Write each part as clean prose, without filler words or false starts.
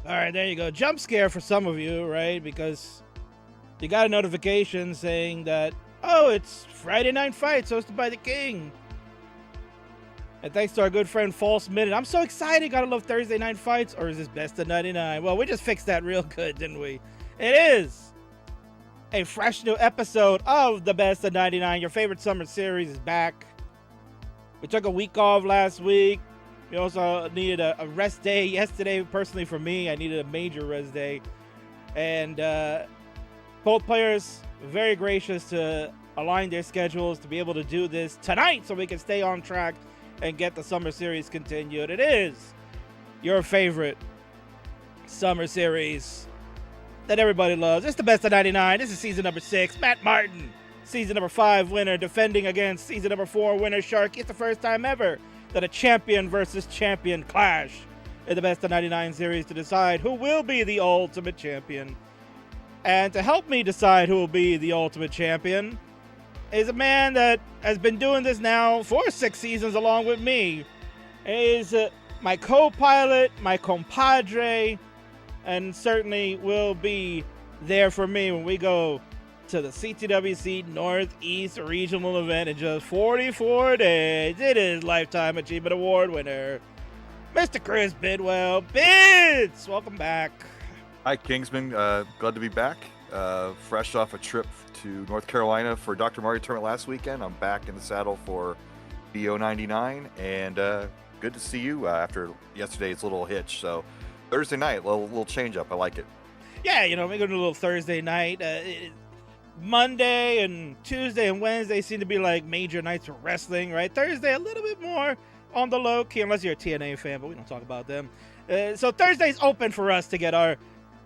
All right, there you go. Jump scare for some of you, right? Because you got a notification saying that, oh, it's Friday Night Fights hosted by the King. And thanks to our good friend False Minute. I'm so excited. Gotta love Thursday Night Fights. Or is this Best of 99? Well, we just fixed that real good, didn't we? It is a fresh new episode of the Best of 99. Your favorite summer series is back. We took a week off last week. We also needed a rest day yesterday. Personally, for me, I needed a major rest day. And both players very gracious to align their schedules to be able to do this tonight so we can stay on track and get the summer series continued. It is your favorite summer series that everybody loves. It's the Best of 99. This is season number 6. Matt Martin, season number 5 winner, defending against season number 4 winner Sharky. It's the first time ever that a champion versus champion clash in the Best of 99 series to decide who will be the ultimate champion. And to help me decide who will be the ultimate champion is a man that has been doing this now for 6 seasons along with me. Is my co-pilot, my compadre, and certainly will be there for me when we go to the CTWC Northeast Regional event in just 44 days. It is Lifetime Achievement Award winner, Mr. Chris Bidwell. Bids, welcome back. Hi, Kingsman. Glad to be back. Fresh off a trip to North Carolina for Dr. Mario tournament last weekend. I'm back in the saddle for BO99, and good to see you after yesterday's little hitch. So Thursday night, little change up. I like it. Yeah, we're going to do a little Thursday night. Monday and Tuesday and Wednesday seem to be like major nights for wrestling, right? Thursday a little bit more on the low key, unless you're a TNA fan, but we don't talk about them. So Thursday's open for us to get our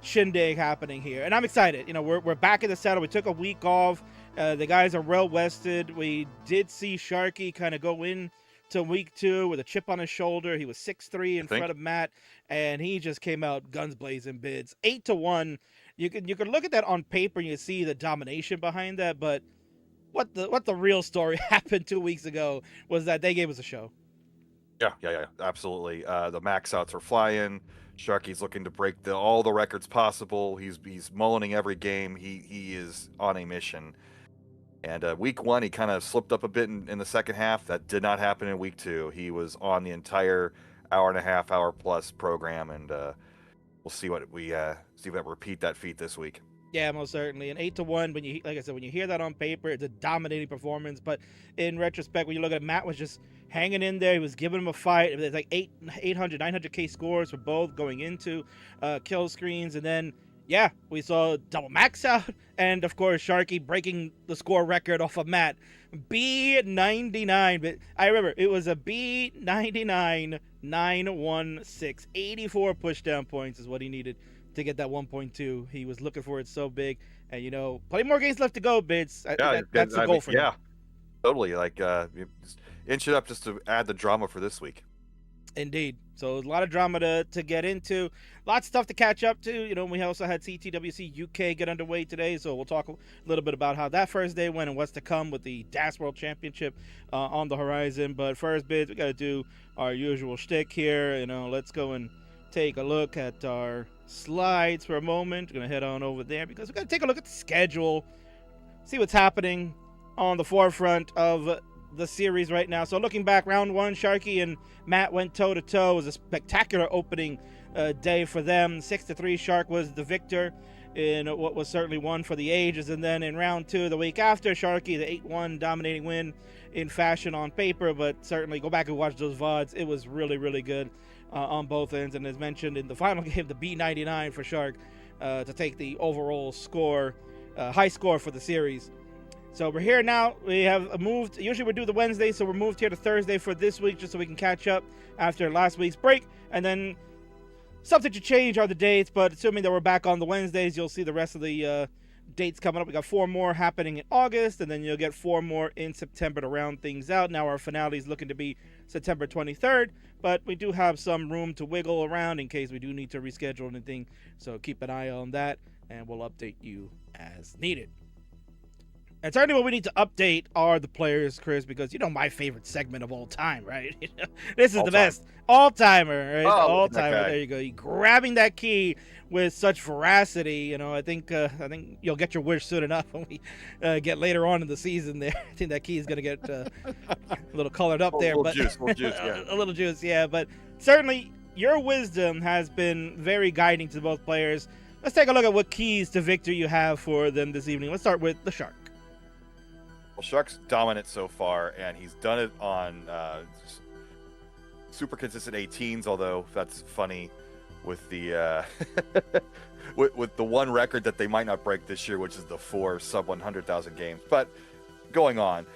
shindig happening here, and I'm excited. We're back in the saddle. We took a week off. The guys are well rested. We did see Sharky kind of go in to week 2 with a chip on his shoulder. He was 6'3" in front of Matt, and he just came out guns blazing. Bids 8-1. You could look at that on paper and you see the domination behind that, but what the real story happened 2 weeks ago was that they gave us a show. Yeah, absolutely. The max outs are flying. Sharky's looking to break all the records possible. He's mulling every game. He is on a mission. And week 1, he kind of slipped up a bit in the second half. That did not happen in week 2. He was on the entire hour and a half, hour plus program, and we'll see what we repeat that feat this week. Yeah, most certainly. And 8-1, like I said, when you hear that on paper, it's a dominating performance. But in retrospect, when you look at it, Matt was just hanging in there. He was giving him a fight. It was like 800, 900K scores for both going into kill screens. And then, yeah, we saw double max out. And, of course, Sharky breaking the score record off of Matt. B99. But I remember it was a B99 916. 84 pushdown points is what he needed to get that 1.2. He was looking for it so big. And, plenty more games left to go, Bids. That's the goal for him. Yeah, totally. Like, just inch it up just to add the drama for this week. Indeed. So a lot of drama to get into. Lots of stuff to catch up to. We also had CTWC UK get underway today, so we'll talk a little bit about how that first day went and what's to come with the DAS World Championship on the horizon. But first, Bids, we got to do our usual shtick here. Let's go and take a look at our slides for a moment. We're going to head on over there because we got to take a look at the schedule, see what's happening on the forefront of the series right now. So looking back, round 1, Sharky and Matt went toe-to-toe. It was a spectacular opening day for them. 6-3, Shark was the victor in what was certainly one for the ages. And then in round 2, the week after, Sharky, the 8-1 dominating win in fashion on paper, but certainly go back and watch those VODs. It was really, really good on both ends. And as mentioned in the final game, the B99 for Shark to take the overall score, high score for the series. So we're here now. We have moved. Usually we do the Wednesday, so we're moved here to Thursday for this week just so we can catch up after last week's break. And then something to change are the dates, but assuming that we're back on the Wednesdays, you'll see the rest of the dates coming up. We got 4 more happening in August, and then you'll get 4 more in September to round things out. Now our finale is looking to be September 23rd, but we do have some room to wiggle around in case we do need to reschedule anything. So keep an eye on that, and we'll update you as needed. And certainly what we need to update are the players, Chris, because you know my favorite segment of all time, right? This is All the time. best. All-timer, right? Oh, All-timer. okay. There you go. You grabbing that key with such veracity, you know, I think you'll get your wish soon enough when we get later on in the season there. I think that key is going to get a little colored up there. But Little juice, yeah. a little juice, yeah. But certainly your wisdom has been very guiding to both players. Let's take a look at what keys to victory you have for them this evening. Let's start with the Shark. Well, Shark's dominant so far, and he's done it on super consistent 18s. Although that's funny with the with the one record that they might not break this year, which is the 4 sub 100,000 games. But going on,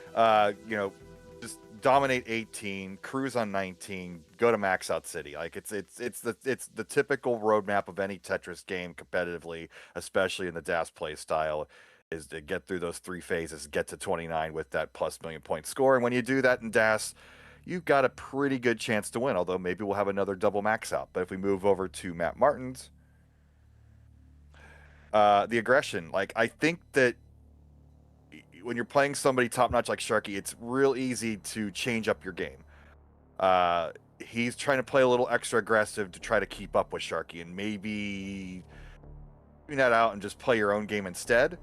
you know, just dominate 18, cruise on 19, go to max out city. Like it's the typical roadmap of any Tetris game competitively, especially in the DAS play style, is to get through those 3 phases, get to 29 with that plus million point score. And when you do that in DAS, you've got a pretty good chance to win, although maybe we'll have another double max out. But if we move over to Matt Martin's, the aggression, like I think that when you're playing somebody top notch like Sharky, it's real easy to change up your game. He's trying to play a little extra aggressive to try to keep up with Sharky, and maybe doing that out and just play your own game instead.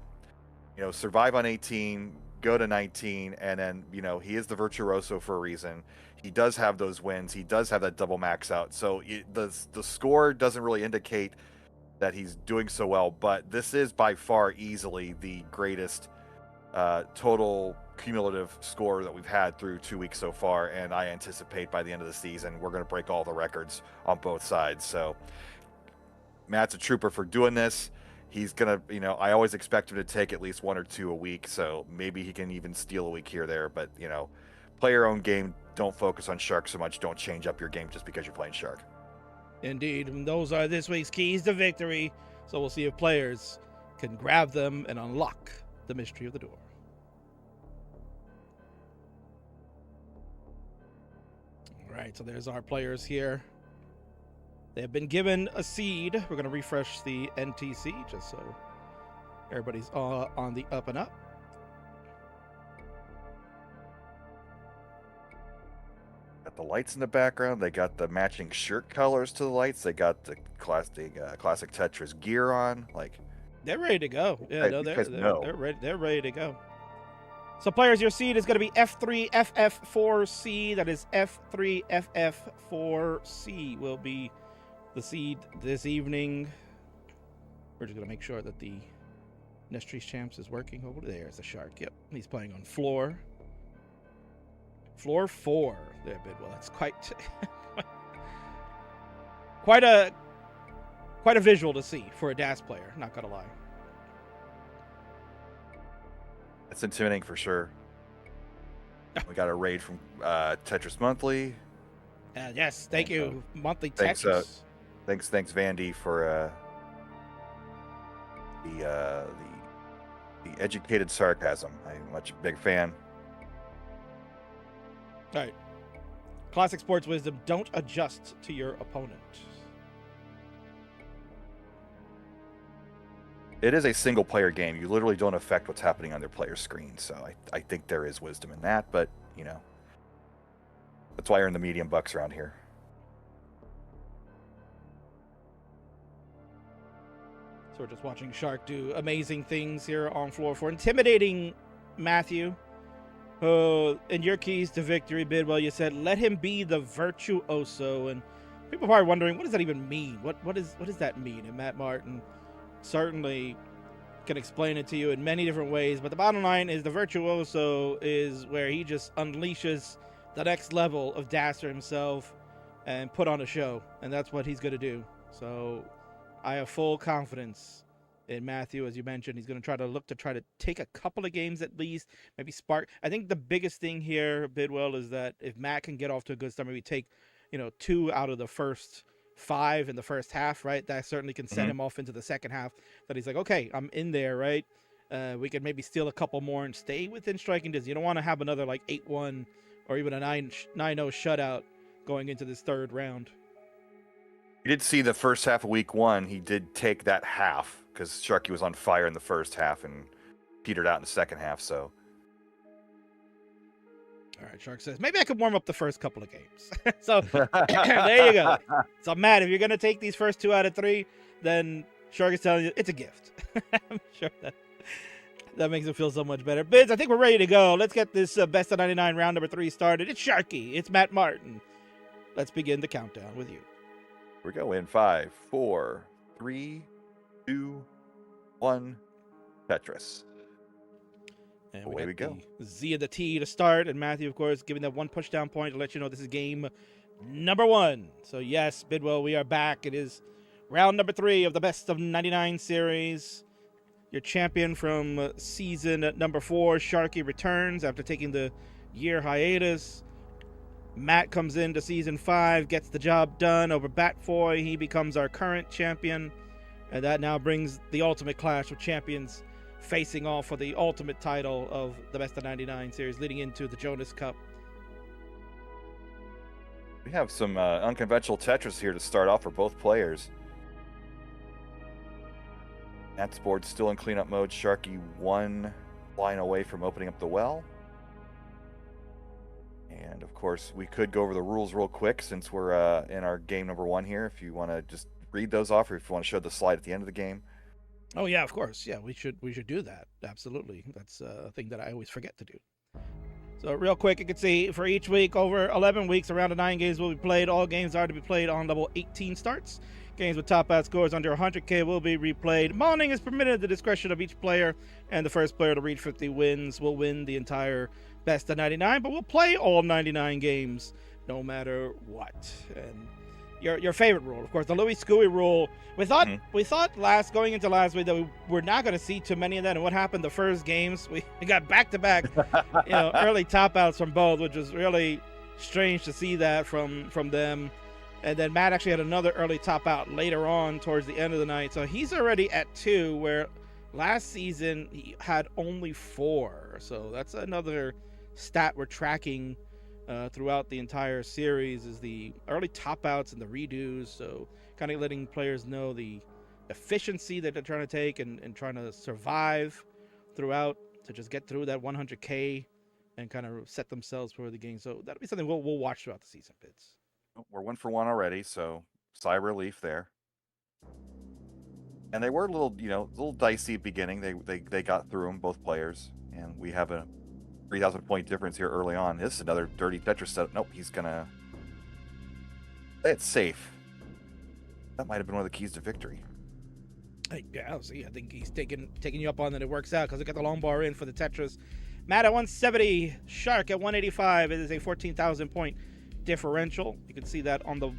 You know, survive on 18, go to 19, and then, you know, he is the virtuoso for a reason. He does have those wins. He does have that double max out. So the score doesn't really indicate that he's doing so well, but this is by far easily the greatest total cumulative score that we've had through 2 weeks so far, and I anticipate by the end of the season we're going to break all the records on both sides. So Matt's a trooper for doing this. He's going to, you know, I always expect him to take at least 1 or 2 a week, so maybe he can even steal a week here or there, but, you know, play your own game. Don't focus on Shark so much. Don't change up your game just because you're playing Shark. Indeed, and those are this week's keys to victory, so we'll see if players can grab them and unlock the mystery of the door. All right, so there's our players here. They have been given a seed. We're going to refresh the NTC just so everybody's on the up and up. Got the lights in the background. They got the matching shirt colors to the lights. They got the classic Tetris gear on. Like, they're ready to go. Yeah, no, they're ready. They're ready to go. So, players, your seed is going to be F3FF4C. That is F3FF4C will be the seed this evening. We're just going to make sure that the Nestries Champs is working over there. There's the Shark. Yep, he's playing on floor 4 there, Bidwell. That's quite quite a visual to see for a DAS player, not gonna lie. It's intimidating for sure. We got a raid from Tetris Monthly. Yes, thank you, Monthly Thanks, Tetris. Thanks, Vandy for the educated sarcasm. I'm much a big fan. All right. Classic sports wisdom, don't adjust to your opponent. It is a single player game. You literally don't affect what's happening on their player screen. So I think there is wisdom in that, but you know, that's why I earn the medium bucks around here. So we're just watching Shark do amazing things here on floor 4, intimidating Matthew. In your keys to victory, Bidwell, you said, let him be the virtuoso. And people are probably wondering, what does that even mean? What does that mean? And Matt Martin certainly can explain it to you in many different ways. But the bottom line is the virtuoso is where he just unleashes the next level of Dasser himself and put on a show. And that's what he's going to do. So I have full confidence in Matthew. As you mentioned, he's going to try to take a couple of games at least, maybe spark. I think the biggest thing here, Bidwell, is that if Matt can get off to a good start, maybe take, 2 out of the first 5 in the first half, right? That certainly can set him off into the second half. That he's like, okay, I'm in there, right? We could maybe steal a couple more and stay within striking distance. You don't want to have another like 8-1 or even a 9-0 shutout going into this third round. You did see the first half of week 1. He did take that half because Sharky was on fire in the first half and petered out in the second half. So. All right, Shark says, maybe I could warm up the first couple of games. So there you go. So, Matt, if you're going to take these first 2 out of 3, then Shark is telling you it's a gift. I'm sure that makes him feel so much better. Bids, I think we're ready to go. Let's get this best of 99 round number 3 started. It's Sharky. It's Matt Martin. Let's begin the countdown with you. We go in 5, 4, 3, 2, 1. Tetris. And away we go. Z and the T to start, and Matthew, of course, giving that 1 pushdown point to let you know this is game number 1. So yes, Bidwell, we are back. It is round number 3 of the best of 99 series. Your champion from season number 4, Sharky, returns after taking the year hiatus. Matt comes into season 5, gets the job done over Batfoy. He becomes our current champion, and that now brings the ultimate clash of champions facing off for the ultimate title of the best of 99 series, leading into the Jonas Cup. We have some unconventional Tetris here to start off for both players. Matt's board still in cleanup mode. Sharky 1 line away from opening up the well. And of course, we could go over the rules real quick since we're in our game number 1 here. If you want to just read those off, or if you want to show the slide at the end of the game. Oh yeah, of course. Yeah, we should do that. Absolutely. That's a thing that I always forget to do. So real quick, you can see for each week, over 11 weeks, around 9 games will be played. All games are to be played on level 18 starts. Games with top out scores under 100K will be replayed. Modding is permitted at the discretion of each player, and the first player to reach 50 wins will win the entire best of 99, but we'll play all 99 games no matter what. And your favorite rule, of course, the Louis Scooey rule. We thought going into last week that we were not going to see too many of that. And what happened the first games, we got back-to-back early top outs from both, which was really strange to see that from them. And then Matt actually had another early top out later on towards the end of the night. So he's already at 2, where last season he had only 4. So that's another stat we're tracking throughout the entire series, is the early top outs and the redos. So kind of letting players know the efficiency that they're trying to take and trying to survive throughout to just get through that 100K and kind of set themselves for the game. So that'll be something we'll watch throughout the season, Bids. We're 1 for 1 already, so sigh of relief there. And they were a little dicey beginning. They got through them, both players, and we have a 3,000 point difference here early on. This is another dirty Tetris setup. Nope, he's gonna play it safe. That might have been one of the keys to victory. Yeah, see, I think he's taking you up on that. It works out because we got the long bar in for the Tetris. Matt at 170, Shark at 185. It is a 14,000 point differential. You can see that on the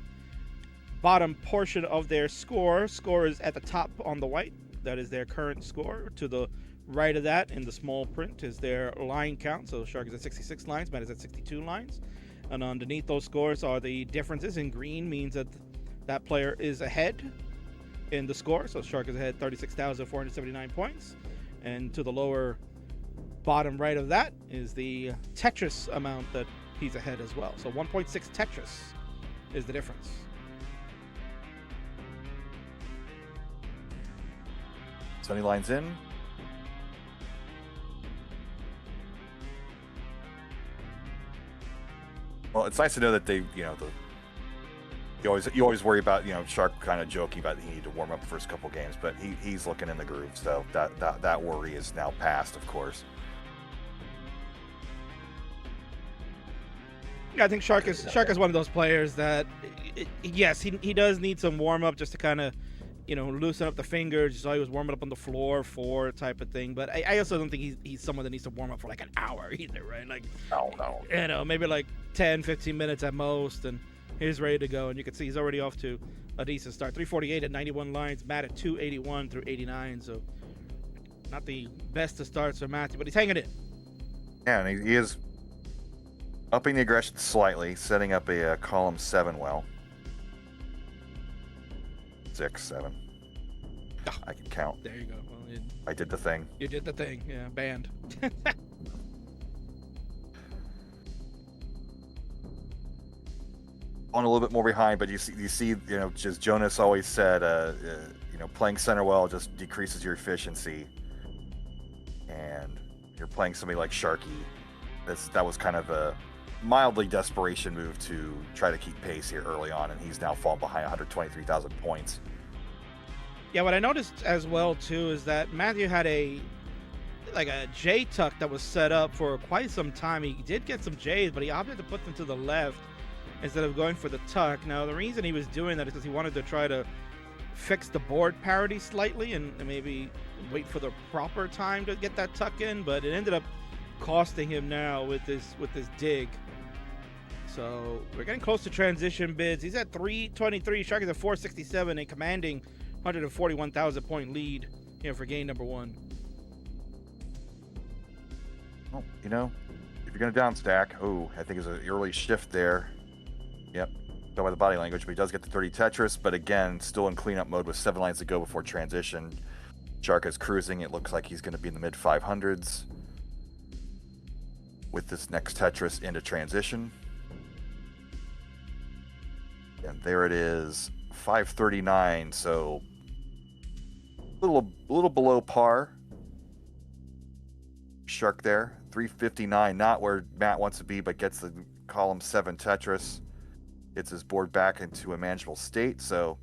bottom portion of their score. Score is at the top on the white. That is their current score. To the right of that, in the small print, is their line count. So Shark is at 66 lines, Matt is at 62 lines. And underneath those scores are the differences. In green means that that player is ahead in the score. So Shark is ahead 36,479 points. And to the lower bottom right of that is the Tetris amount that he's ahead as well. So 1.6 Tetris is the difference. Sunny lines in. Well, it's nice to know that they, you always worry about, Shark kind of joking about he need to warm up the first couple games, but he's looking in the groove, so that worry is now past, of course. Yeah, I think Shark is one of those players that, yes, he does need some warm up just to kind of, loosen up the fingers. You saw he was warming up on the floor for type of thing. But I also don't think he's someone that needs to warm up for like an hour either, right? Like, no. Maybe like 10, 15 minutes at most, and he's ready to go. And you can see he's already off to a decent start. 348 at 91 lines. Matt at 281 through 89. So not the best of starts for Matthew, but he's hanging in. Yeah, and he is upping the aggression slightly, setting up a column 7 well. 6, 7. Oh, I can count. There you go. Well, I did the thing. You did the thing. Yeah, banned. On a little bit more behind, but you see, just Jonas always said, playing center well just decreases your efficiency. And you're playing somebody like Sharky. That was kind of a mildly desperation move to try to keep pace here early on, and he's now fallen behind 123,000 points. Yeah, what I noticed as well too is that Matthew had a J tuck that was set up for quite some time. He did get some J's, but he opted to put them to the left instead of going for the tuck. Now, the reason he was doing that is because he wanted to try to fix the board parity slightly and maybe wait for the proper time to get that tuck in, but it ended up costing him now with this dig. So we're getting close to transition bids. He's at 323. Sharky's at 467, a commanding 141,000 point lead here for game number 1. Well, if you're going to down stack, I think it's an early shift there. Yep, go by the body language, but he does get the 30 Tetris, but again, still in cleanup mode with 7 lines to go before transition. Shark is cruising. It looks like he's going to be in the mid 500s with this next Tetris into transition. And there it is, 539, so a little below par. Shark there, 359, not where Matt wants to be, but gets the column 7 Tetris. Gets his board back into a manageable state, so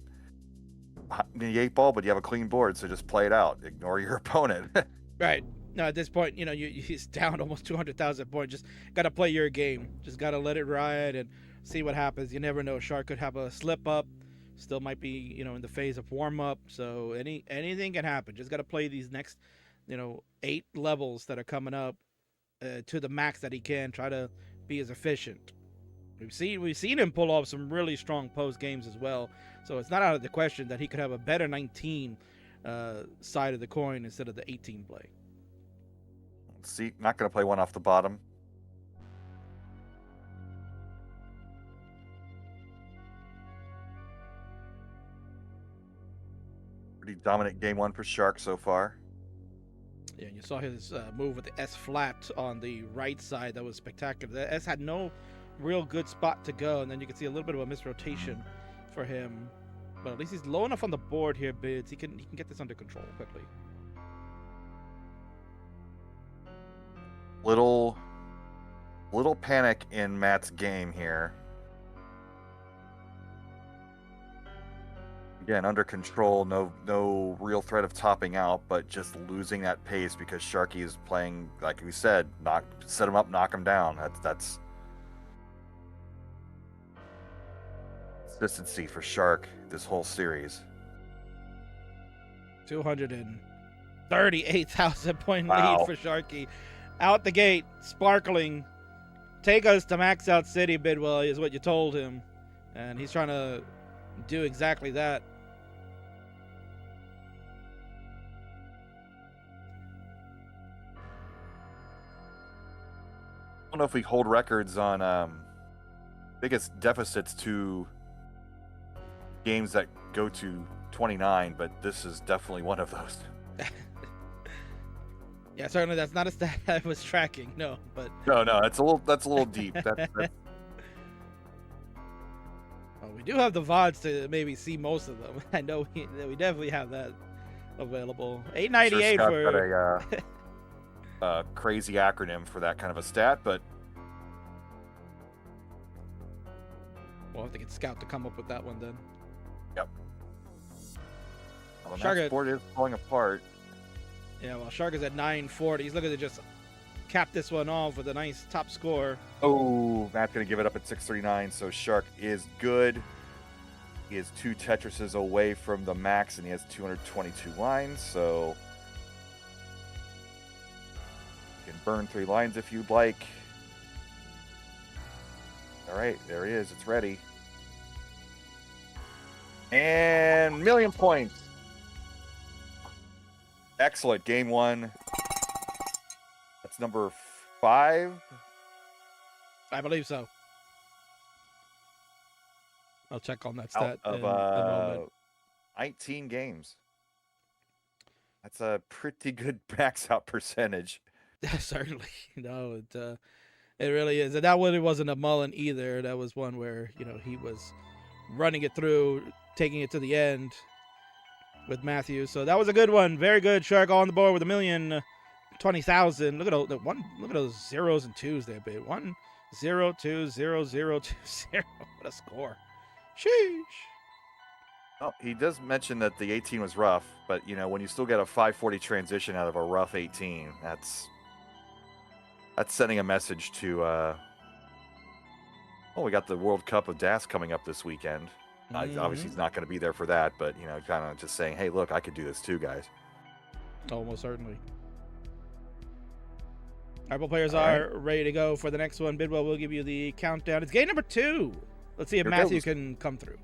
the 8 ball, but you have a clean board, so just play it out. Ignore your opponent. Right. No, at this point, he's down almost 200,000 points. Just got to play your game. Just got to let it ride and see what happens. You never know. Shark could have a slip up. Still might be, in the phase of warm up. So anything can happen. Just got to play these next, 8 levels that are coming up to the max that he can. Try to be as efficient. We've seen him pull off some really strong post games as well. So it's not out of the question that he could have a better 19 side of the coin instead of the 18 play. See, not going to play one off the bottom. Pretty dominant game 1 for Shark so far. Yeah, you saw his move with the S flat on the right side. That was spectacular. The S had no real good spot to go, and then you can see a little bit of a misrotation for him. But at least he's low enough on the board here, Bids. He can get this under control quickly. Little panic in Matt's game here. Again, under control, no real threat of topping out, but just losing that pace because Sharky is playing, like we said, set him up, knock him down. That's consistency for Shark this whole series. 238,000 point Wow. lead for Sharky. Out the gate, sparkling. Take us to Max Out City, Bidwell, is what you told him. And he's trying to do exactly that. I don't know if we hold records on biggest deficits to games that go to 29, but this is definitely one of those. Yeah, certainly that's not a stat I was tracking. No, but No, that's a little deep. That's well, we do have the VODs to maybe see most of them. I know we definitely have that available. 898 sure for got a crazy acronym for that kind of a stat, but we'll have to get Scout to come up with that one then. yep. Well, Shark that sport is falling apart. Yeah, well, Shark is at 940. He's looking to just cap this one off with a nice top score. Oh, Matt's going to give it up at 639, so Shark is good. He is 2 Tetrises away from the max, and he has 222 lines, so you can burn 3 lines if you'd like. All right, there he is. It's ready. And 1,000,000 points. Excellent. Game 1. That's number 5. I believe so. I'll check on that Out stat in of a moment. 19 games. That's a pretty good max out percentage. Certainly. No, it really is. And that one, it wasn't a mullen either. That was one where, he was running it through, taking it to the end with Matthew. So that was a good one. Very good. Shark on the board with 1,000,000 20,000. Look at one. Look at those zeros and twos there, babe. 1 0 2 0 0 2 0. What a score! Sheesh. Oh, he does mention that the 18 was rough, but when you still get a 540 transition out of a rough 18, that's sending a message to. We got the World Cup of DAS coming up this weekend. Obviously, he's not going to be there for that, but kind of just saying, hey, look, I could do this too, guys. Oh, most certainly. Our players are ready to go for the next one. Bidwell will give you the countdown. It's game number 2. Let's see if Matthew can come through.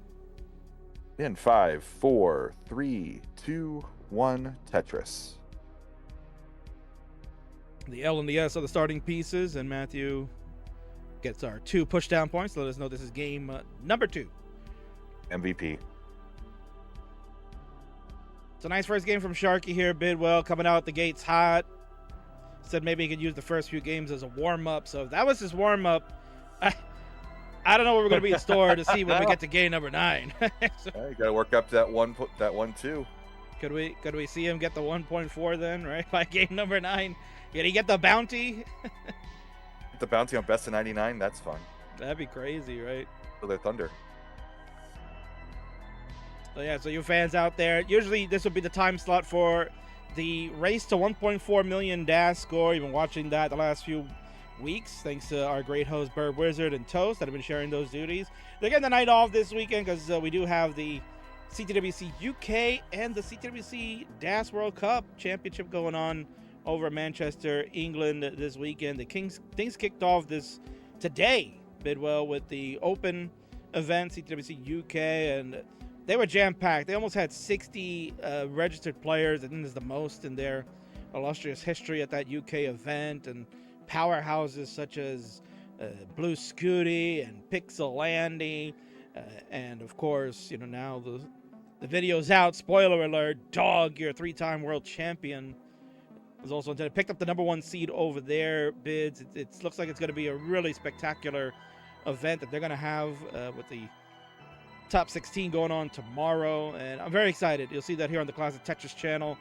In 5, 4, 3, 2, 1, Tetris. The L and the S are the starting pieces, and Matthew gets our 2 pushdown points to let us know this is game number 2. MVP. It's a nice first game from Sharky here. Bidwell coming out the gates hot. Said maybe he could use the first few games as a warm-up. So if that was his warm-up, I don't know what we're going to be in store to see when we get to game number 9. You got to work up that one too. Could we see him get the 1.4 then, right? By game number 9? Did he get the bounty? The bounty on best of 99, that's fun. That'd be crazy, right? For their Thunder. So yeah, so you fans out there, usually this would be the time slot for the race to 1.4 million DAS score. You've been watching that the last few weeks, thanks to our great hosts Bird Wizard and Toast that have been sharing those duties. They're getting the night off this weekend because we do have the CTWC UK and the CTWC DAS World Cup Championship going on over in Manchester, England this weekend. The things kicked off today, Bidwell, with the Open event, CTWC UK, and they were jam-packed. They almost had 60 registered players. I think is the most in their illustrious history at that UK event. And powerhouses such as Blue Scooty and Pixelandy. And, of course, now the video's out. Spoiler alert, Dog, your 3-time world champion, was also intended. Picked up the number 1 seed over there, Bids. It looks like it's going to be a really spectacular event that they're going to have with the top 16 going on tomorrow, and I'm very excited. You'll see that here on the Classic Tetris channel.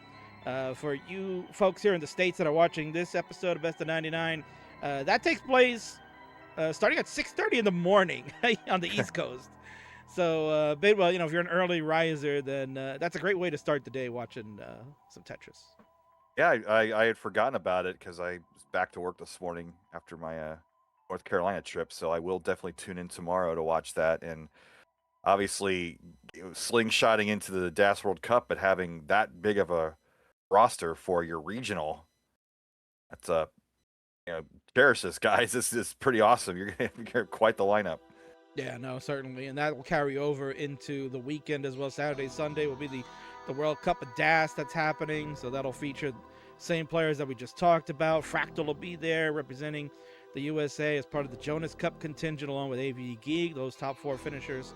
For you folks here in the States that are watching this episode of Best of 99, that takes place starting at 6:30 in the morning on the East Coast. So, Bidwell, if you're an early riser, then that's a great way to start the day watching some Tetris. Yeah, I had forgotten about it because I was back to work this morning after my North Carolina trip, so I will definitely tune in tomorrow to watch that. And obviously, slingshotting into the DAS World Cup, but having that big of a roster for your regional, that's cherish this, guys. This is pretty awesome. You're gonna have quite the lineup. Yeah, no, certainly, and that will carry over into the weekend as well. Saturday, Sunday will be the World Cup of DAS that's happening, so that'll feature same players that we just talked about. Fractal will be there representing the USA as part of the Jonas Cup contingent along with AV Geek. Those top 4 finishers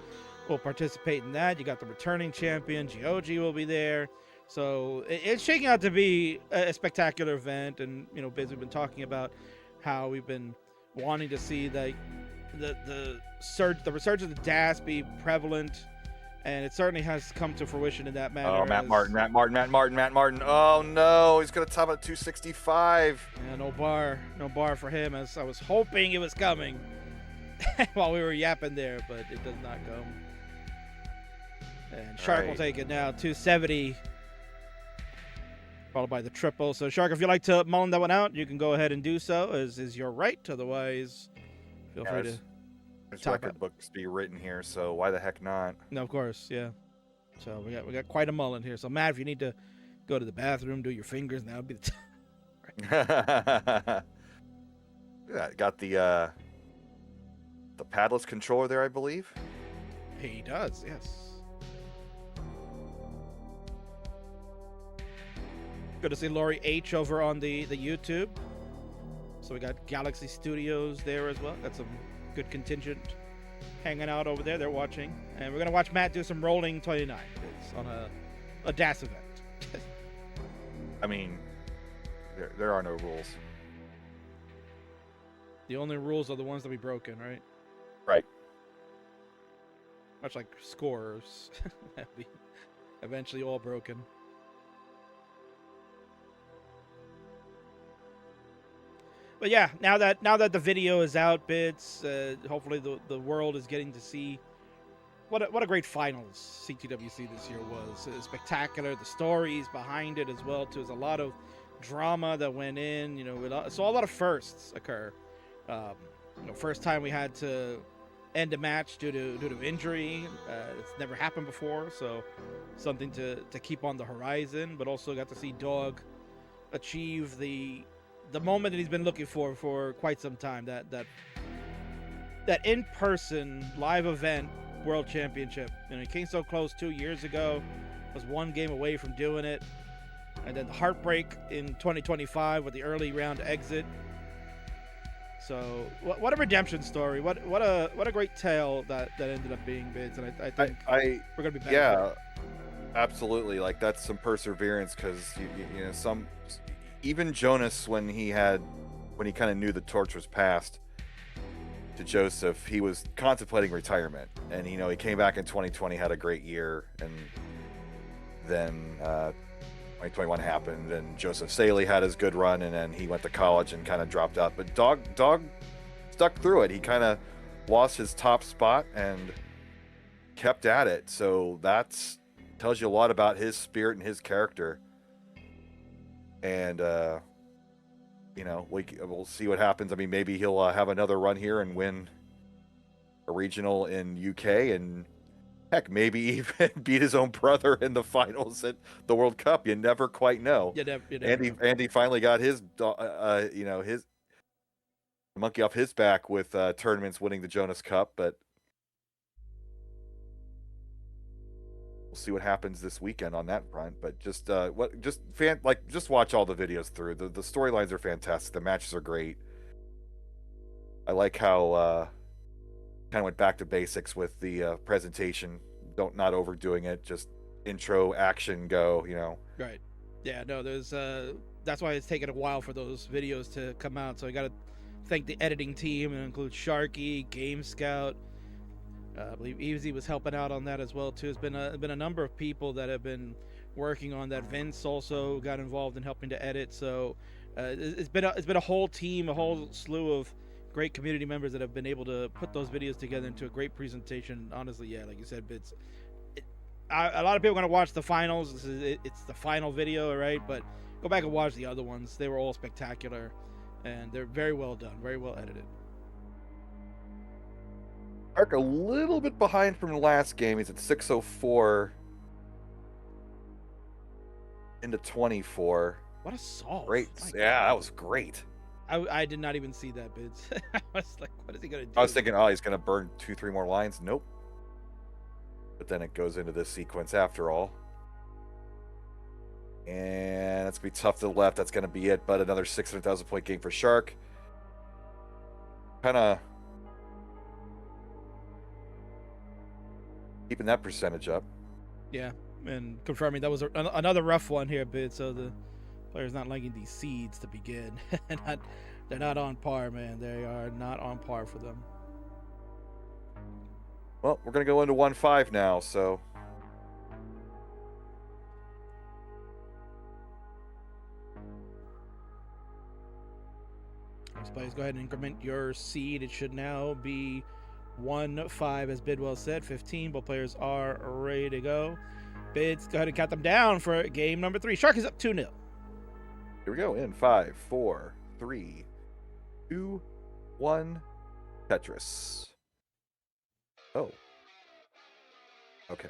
will participate in that. You got the returning champion, GOG will be there. So it's shaking out to be a spectacular event. And, Biz, we've been talking about how we've been wanting to see the resurgence of the DAS be prevalent. And it certainly has come to fruition in that manner. Oh, Matt Martin. Oh, no. He's going to top at 265. Yeah, no bar for him, as I was hoping it was coming while we were yapping there, but it does not come. And Shark will take it now, 270, followed by the triple. So, Shark, if you'd like to mull that one out, you can go ahead and do so, as is your right. Otherwise, feel free to... There's record books to be written here, so why the heck not? No, of course, yeah. So we got quite a mullen here. So Matt, if you need to go to the bathroom, do your fingers, now would be the time. Yeah, got the padless controller there, I believe. He does, yes. Good to see Lori H over on the YouTube. So we got Galaxy Studios there as well. Got some good contingent hanging out over there. They're watching. And we're going to watch Matt do some rolling 29. It's on a DAS event. I mean, there are no rules. The only rules are the ones that we broken, right? Right. Much like scores. That'll be eventually all broken. But yeah, now that the video is out, Bits, hopefully the world is getting to see what a great finals CTWC this year was. Spectacular. The stories behind it as well too. There's a lot of drama that went in. Saw a lot of firsts occur. First time we had to end a match due to injury. It's never happened before, so something to keep on the horizon. But also got to see Dog achieve the moment that he's been looking for quite some time. That in-person live event World Championship. He came so close 2 years ago. Was one game away from doing it, and then the heartbreak in 2025 with the early round exit. So what a redemption story! What a great tale that ended up being, Bids. And I think we're gonna be better. Yeah, absolutely. Like, that's some perseverance, because even Jonas, when he kind of knew the torch was passed to Joseph, he was contemplating retirement, and he came back in 2020, had a great year, and then 2021 happened, and Joseph Saley had his good run, and then he went to college and kind of dropped out. But Dog stuck through it. He kind of lost his top spot and kept at it. So that's tells you a lot about his spirit and his character. And we'll see what happens. I mean, maybe he'll have another run here and win a regional in UK, and heck, maybe even beat his own brother in the finals at the World Cup. You never quite know. You never Andy finally got his his monkey off his back with tournaments, winning the Jonas Cup, but we'll see what happens this weekend on that front. But just watch all the videos through. The storylines are fantastic. The matches are great. I like how kind of went back to basics with the presentation. Not overdoing it. Just intro, action, go. Right. Yeah. No. There's that's why it's taken a while for those videos to come out. So I got to thank the editing team, and include Sharky, Game Scout. I believe Easy was helping out on that as well too. There's been a number of people that have been working on that. Vince also got involved in helping to edit. So it's been a whole team, a whole slew of great community members that have been able to put those videos together into a great presentation. Honestly, yeah, like you said, Bits. A lot of people are going to watch the finals. It's the final video, right? But go back and watch the other ones. They were all spectacular, and they're very well done, very well edited. Ark a little bit behind from the last game. He's at 6:04 into 24. What a solve! Great, yeah, that was great. I did not even see that, Bids. I was like, what is he going to do? I was thinking, he's going to burn 2-3 more lines. Nope. But then it goes into this sequence after all. And that's going to be tough to the left. That's going to be it. But another 600,000 point game for Shark. Kind of keeping that percentage up. Yeah, and confirming that was another rough one here, Bids. So the players not liking these seeds to begin. They're not on par, man. They are not on par for them. Well, we're going to go into 1-5 now, so. Players, go ahead and increment your seed. It should now be 1-5, as Bidwell said. 15. Both players are ready to go. Bids, go ahead and count them down for game number 3. Shark is up 2-0. Here we go. In 5, 4, 3, 2, 1. Tetris. Oh. Okay.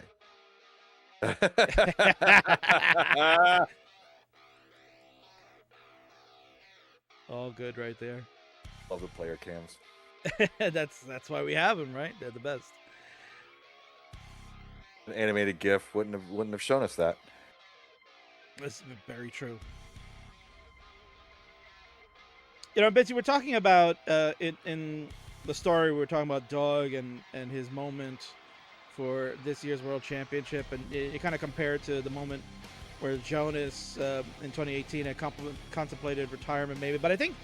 All good right there. Love the player cams. That's why we have them, right? They're the best. An animated GIF wouldn't have shown us that. That's very true. Bitsy, we're talking about in the story. We're talking about Dog and his moment for this year's World Championship, and it kind of compared to the moment where Jonas in 2018 had contemplated retirement, maybe. But I think,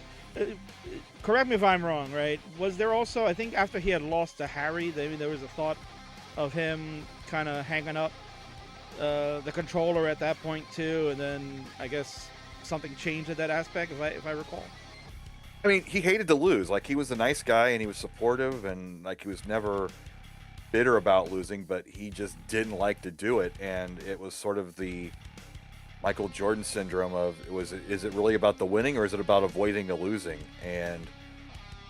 correct me if I'm wrong, right? Was there also, I think, after he had lost to Harry, there was a thought of him kind of hanging up the controller at that point too, and then I guess something changed at that aspect, if I recall. I mean, he hated to lose. Like, he was a nice guy and he was supportive and like he was never bitter about losing, but he just didn't like to do it. And it was sort of the Michael Jordan syndrome of is it really about the winning or is it about avoiding the losing? And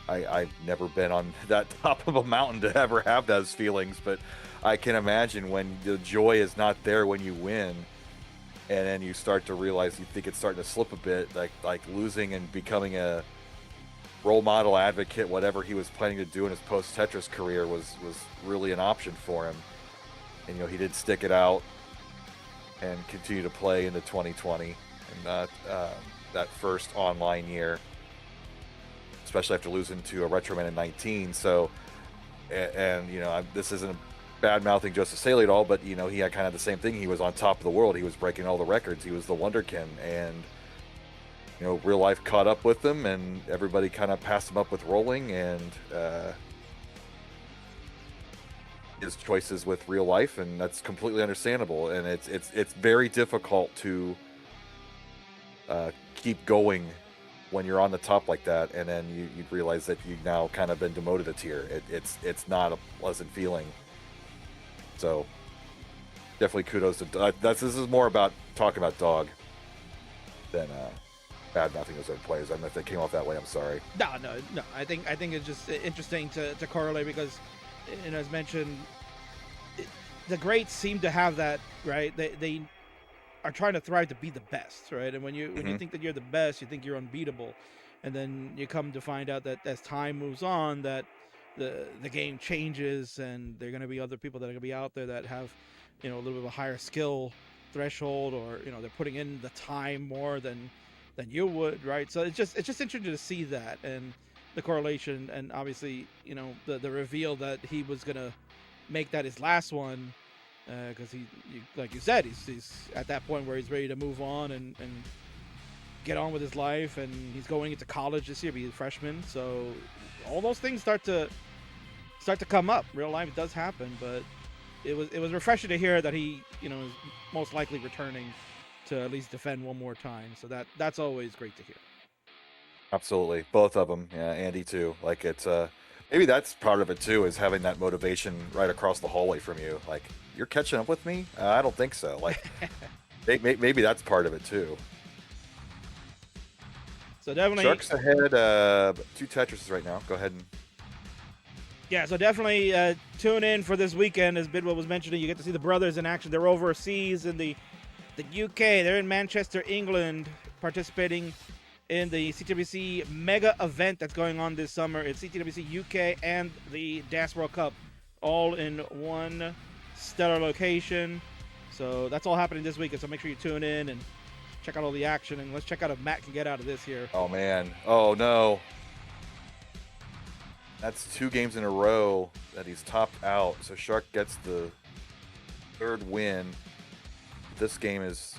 I've never been on that top of a mountain to ever have those feelings, but I can imagine when the joy is not there when you win, and then you start to realize you think it's starting to slip a bit, like losing and becoming a role model advocate, whatever he was planning to do in his post Tetris career was really an option for him. And he did stick it out and continue to play into 2020 and that first online year, especially after losing to a Retroman in 19. So, and this isn't bad mouthing Joseph Saley at all, but he had kind of the same thing. He was on top of the world. He was breaking all the records. He was the Wonderkin, and real life caught up with him, and everybody kind of passed him up with rolling, and his choices with real life, and that's completely understandable. And it's very difficult to keep going when you're on the top like that, and then you realize that you've now kind of been demoted a tier. It's not a pleasant feeling. So definitely kudos to this is more about talking about Dog than bad mouthing those other players. I don't know if they came off that way. I'm sorry. No. I think it's just interesting to correlate because, as mentioned, the greats seem to have that, right? They are trying to thrive to be the best, right? And when you think that you're the best, you think you're unbeatable, and then you come to find out that as time moves on, that the game changes, and there are going to be other people that are going to be out there that have, a little bit of a higher skill threshold, or they're putting in the time more than you would, right? So it's just interesting to see that and the correlation, and obviously, the reveal that he was going to make that his last one, because like you said, he's at that point where he's ready to move on and get on with his life, and he's going into college this year, be a freshman. So all those things start to come up. Real life does happen, but it was refreshing to hear that he is most likely returning to at least defend one more time. So that's always great to hear. Absolutely, both of them. Yeah, Andy too. Like it's maybe that's part of it too, is having that motivation right across the hallway from you. Like, you're catching up with me? I don't think so. Like, maybe that's part of it too. So definitely, Sharks ahead. 2 Tetrises right now. Go ahead and. Yeah, so definitely tune in for this weekend. As Bidwell was mentioning, you get to see the brothers in action. They're overseas in the UK. They're in Manchester, England, participating in the CWC mega event that's going on this summer. It's CWC UK and the Dance World Cup, all in one stellar location. So that's all happening this weekend. So make sure you tune in and check out all the action. And let's check out if Matt can get out of this here. Oh, man. Oh, no. That's 2 games in a row that he's topped out. So Shark gets the 3rd win. This game is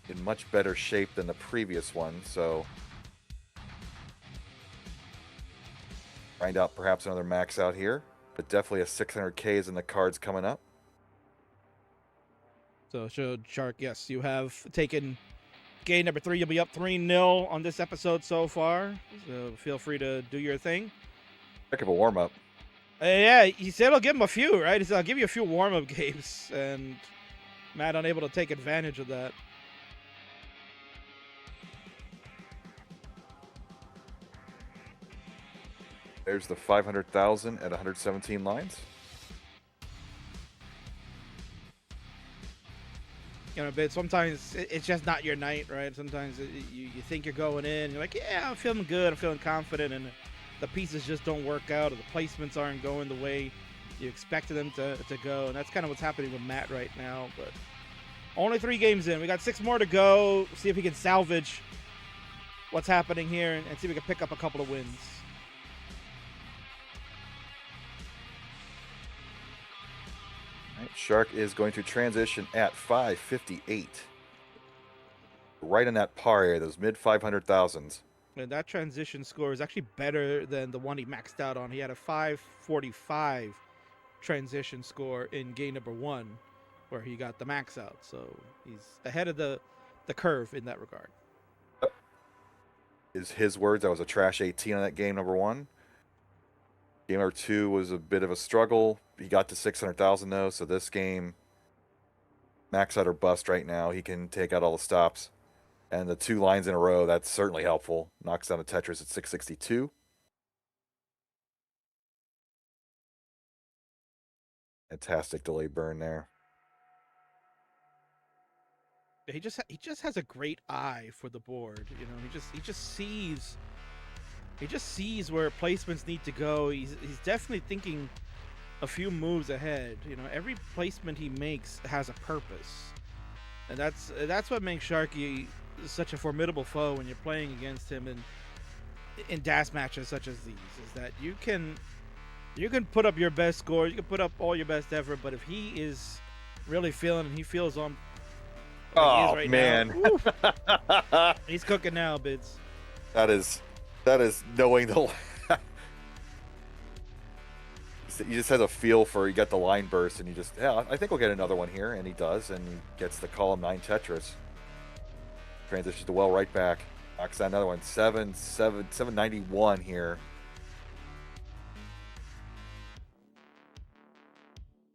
in much better shape than the previous one. So find out perhaps another max out here. But definitely a 600K is in the cards coming up. So Shark, yes, you have taken game number 3. You'll be up 3-0 on this episode so far. So feel free to do your thing. Heck of a warm-up. Yeah, he said I'll give him a few, right? He said I'll give you a few warm-up games, and Matt unable to take advantage of that. There's the 500,000 at 117 lines. But sometimes it's just not your night, right? Sometimes you think you're going in, you're like, yeah, I'm feeling good, I'm feeling confident, and the pieces just don't work out, or the placements aren't going the way you expected them to go, and that's kind of what's happening with Matt right now. But only 3 games in. We got 6 more to go. See if he can salvage what's happening here and see if we can pick up a couple of wins. Right, Shark is going to transition at 558. Right in that par area, those mid 500,000s. And that transition score is actually better than the one he maxed out on. He had a 545 transition score in game number 1, where he got the max out. So he's ahead of the curve in that regard. is his words. That was a trash 18 on that game number 1. Game number 2 was a bit of a struggle. He got to 600,000 though, so this game, max out or bust right now. He can take out all the stops. And the 2 lines in a row, that's certainly helpful. Knocks down the Tetris at 662. Fantastic delayed burn there. He just has a great eye for the board. You know, he just sees where placements need to go. He's definitely thinking a few moves ahead. You know, every placement he makes has a purpose, and that's what makes Sharky such a formidable foe when you're playing against him in DAS matches such as these. Is that you can put up your best score, you can put up all your best effort, but if he is really feeling, and he feels on. Oh right man, he's cooking now, Bids. That is knowing the. He just has a feel for, you got the line burst, and you just, yeah, I think we'll get another one here, and he does, and he gets the column 9 Tetris. Transitions to well right back. Knocks down another one. 791 here.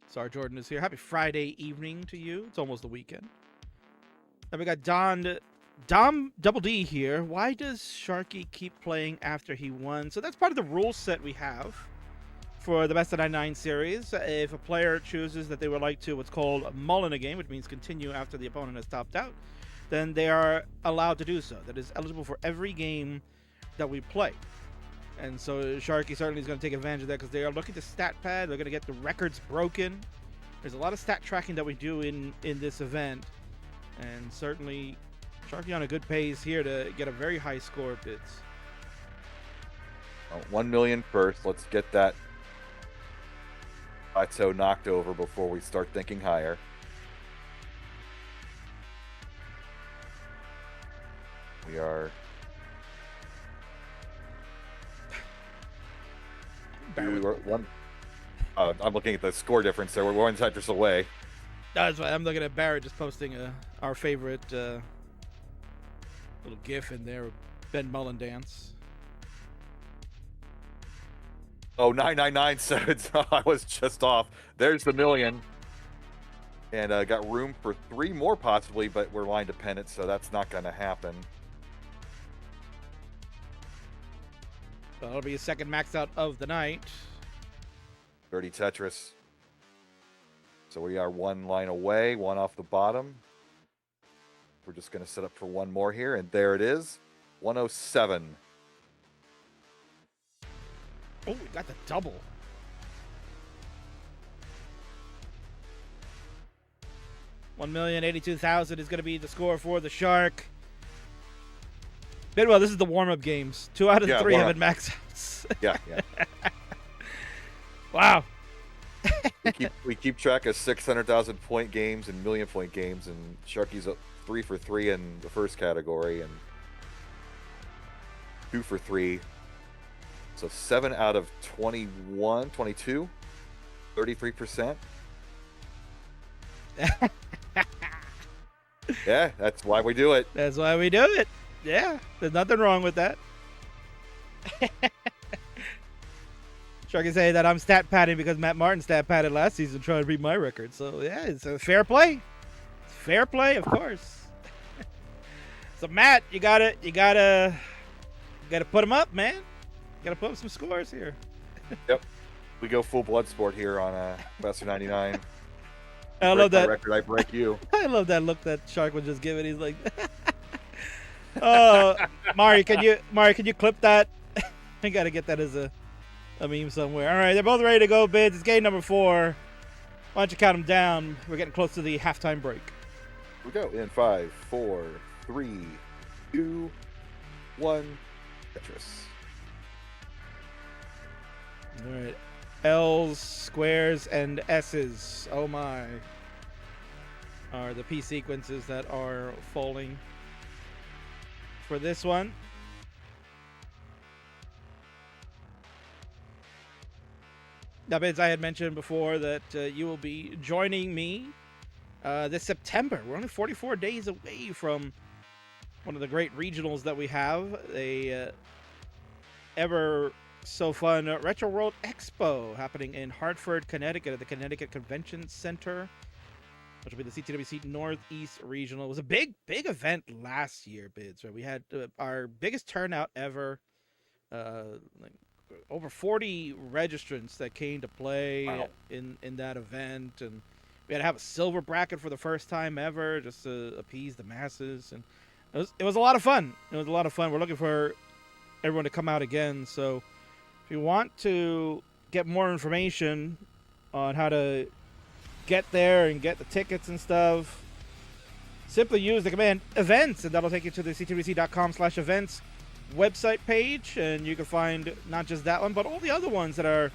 Sar Jordan is here. Happy Friday evening to you. It's almost the weekend. Then we got Dom Double D here. Why does Sharky keep playing after he won? So that's part of the rule set we have for the Best of 99 series. If a player chooses that they would like to what's called mullen a game, which means continue after the opponent has topped out, then they are allowed to do so. That is eligible for every game that we play. And so Sharky certainly is going to take advantage of that, because they are looking to stat pad. They're going to get the records broken. There's a lot of stat tracking that we do in this event. And certainly Sharky on a good pace here to get a very high score, Bids. 1 million first. Let's get that plateau knocked over before we start thinking higher. We are I'm looking at the score difference there. We're 1 Tetris away. That's why I'm looking at Barrett just posting our favorite little GIF in there, Ben Mullen dance. Oh, 999 cents. I was just off. There's the million. And got room for 3 more possibly, but we're line dependent, so that's not going to happen. So that'll be a second max out of the night. 30 Tetris. So we are 1 line away, 1 off the bottom. We're just going to set up for 1 more here, and there it is. 107. Oh, we got the double. $1,082,000 is going to be the score for the Shark. Bidwell, this is the warm-up games. 2 out of 3 have been max outs. Yeah. Wow. we keep track of 600,000 point games and million point games, and Sharky's up 3 for 3 in the first category and 2 for 3. So 7 out of 21, 22, 33%. Yeah, that's why we do it. That's why we do it. Yeah, there's nothing wrong with that. Sharky say that I'm stat padding because Matt Martin stat padded last season trying to beat my record. So yeah, it's a fair play. It's fair play, of course. So Matt, you gotta put him up, man. You gotta put up some scores here. Yep, we go full blood sport here on Best of 99. I love that record. I break you. I love that look that Shark was just giving. He's like, "Oh, Mari, can you clip that? I gotta get that as a meme somewhere." All right, they're both ready to go, Bids. It's game number 4. Why don't you count them down? We're getting close to the halftime break. We go in 5, 4, 3, 2, 1. Tetris. All right, L's, squares, and S's. Oh my, are the P sequences that are falling for this one. Now, Bids, I had mentioned before that you will be joining me this September. We're only 44 days away from one of the great regionals that we have. A ever so fun Retro World Expo happening in Hartford, Connecticut at the Connecticut Convention Center, which will be the CTWC Northeast Regional. It was a big event last year, Bids. Right? We had our biggest turnout ever. Like over 40 registrants that came to play in that event, and we had to have a silver bracket for the first time ever just to appease the masses, and it was a lot of fun. It was a lot of fun. We're looking for everyone to come out again, so if you want to get more information on how to get there and get the tickets and stuff, simply use the command events, and that'll take you to the ctwc.com/events website page, and you can find not just that one, but all the other ones that are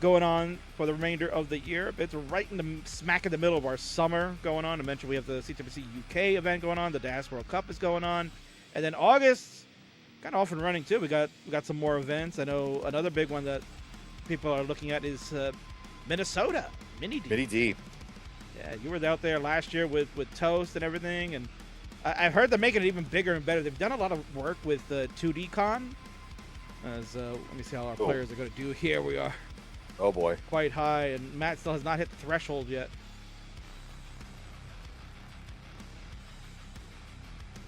going on for the remainder of the year. It's right in the smack in the middle of our summer going on. I mentioned we have the CWC UK event going on, the Jonas Cup is going on, and then August kind of off and running too. We got some more events. I know another big one that people are looking at is Minnesota Mini D. Mini D. Yeah, you were out there last year with Toast and everything, and I've heard they're making it even bigger and better. They've done a lot of work with 2D Con. As let me see how our players are going to do here. We are. Oh boy. Quite high, and Matt still has not hit the threshold yet.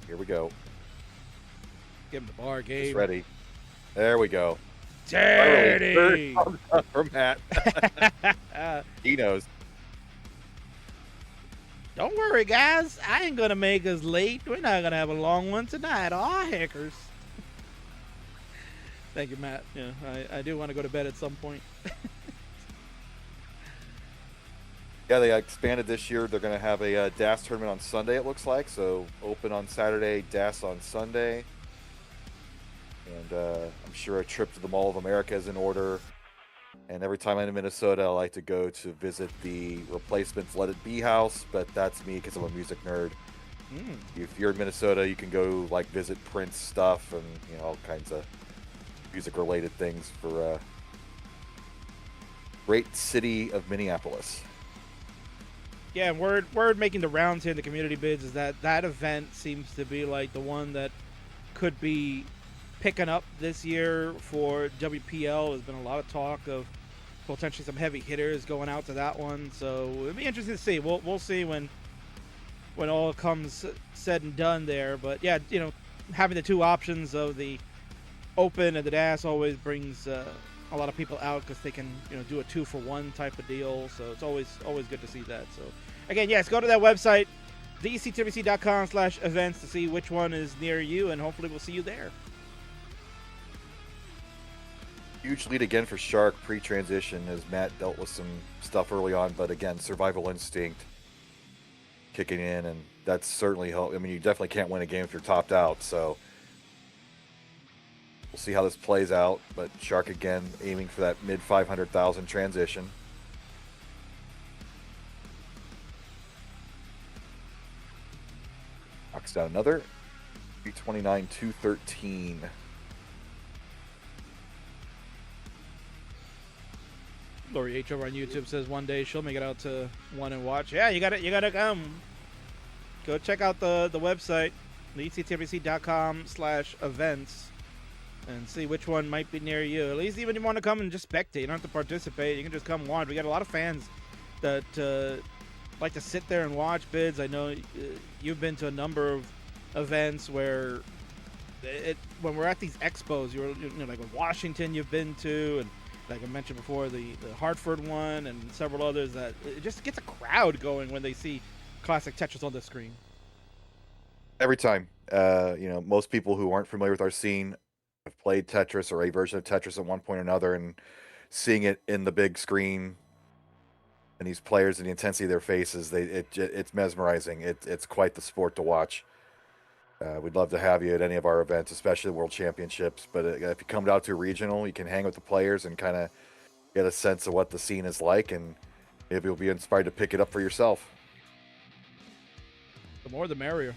Here we go. Give him the bar game. He's ready. There we go. Dirty. From Matt. He knows. Don't worry, guys. I ain't going to make us late. We're not going to have a long one tonight. Aw, heckers. Thank you, Matt. Yeah, I do want to go to bed at some point. Yeah, they expanded this year. They're going to have a DAS tournament on Sunday, it looks like. So open on Saturday, DAS on Sunday. And I'm sure a trip to the Mall of America is in order. And every time I'm in Minnesota, I like to go to visit the Replacements Let It Be house. But that's me because I'm a music nerd. If you're in Minnesota, you can go like visit Prince stuff and all kinds of music-related things for great city of Minneapolis. Yeah, and word making the rounds here in the community bids is that event seems to be like the one that could be picking up this year for WPL. There's been a lot of talk of potentially some heavy hitters going out to that one, so it'll be interesting to see. We'll see when all comes said and done there. But yeah, having the two options of the Open and the DAS always brings a lot of people out because they can do a 2-for-1 type of deal. So it's always good to see that. So again, yes, go to that website, thectwc.com/events, to see which one is near you, and hopefully we'll see you there. Huge lead again for Shark pre-transition as Matt dealt with some stuff early on, but again, survival instinct kicking in, and that's certainly helped. I mean, you definitely can't win a game if you're topped out, so we'll see how this plays out. But Shark again aiming for that mid 500,000 transition. Knocks down another 329, 213. Lori H over on YouTube says one day she'll make it out to one and watch. Yeah, you gotta come. Go check out the website, thectwc.com/events, and see which one might be near you. At least even if you want to come and just spectate, you don't have to participate. You can just come watch. We got a lot of fans that like to sit there and watch bids. I know you've been to a number of events where when we're at these expos, you're like in Washington you've been to, and like I mentioned before, the Hartford one and several others, that it just gets a crowd going when they see classic Tetris on the screen. Every time. Most people who aren't familiar with our scene have played Tetris or a version of Tetris at one point or another, and seeing it in the big screen and these players and the intensity of their faces, it's mesmerizing. It's quite the sport to watch. We'd love to have you at any of our events, especially the World Championships. But if you come down to a regional, you can hang with the players and kind of get a sense of what the scene is like, and maybe you'll be inspired to pick it up for yourself. The more the merrier.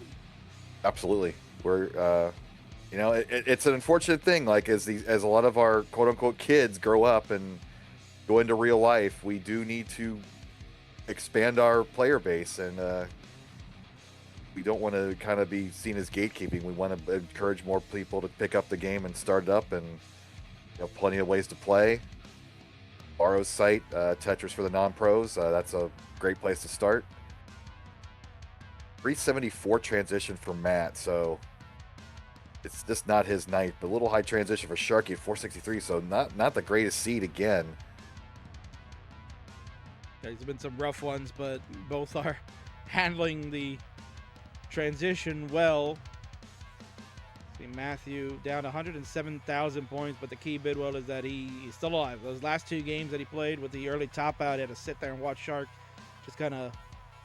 Absolutely. We're, it's an unfortunate thing. Like as a lot of our quote unquote kids grow up and go into real life, we do need to expand our player base and we don't want to kind of be seen as gatekeeping. We want to encourage more people to pick up the game and start it up, and plenty of ways to play. Borrow's site, Tetris for the non-pros. That's a great place to start. 374 transition for Matt, so it's just not his night. The little high transition for Sharky at 463, so not the greatest seed again. There's been some rough ones, but both are handling the transition well. See Matthew down 107,000 points, but the key, Bidwell, is that he's still alive. Those last 2 games that he played with the early top out, he had to sit there and watch Shark just kind of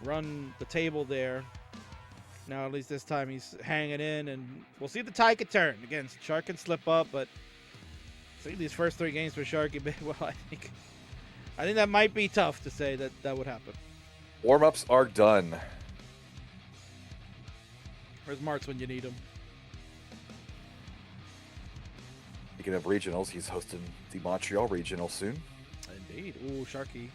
run the table there. Now, at least this time he's hanging in, and we'll see if the tide could turn. Again, Shark can slip up, but see these first 3 games for Sharky, Bidwell, I think that might be tough to say that would happen. Warm-ups are done. Where's Marks when you need him? Speaking of regionals, he's hosting the Montreal regional soon. Indeed. Ooh, Sharky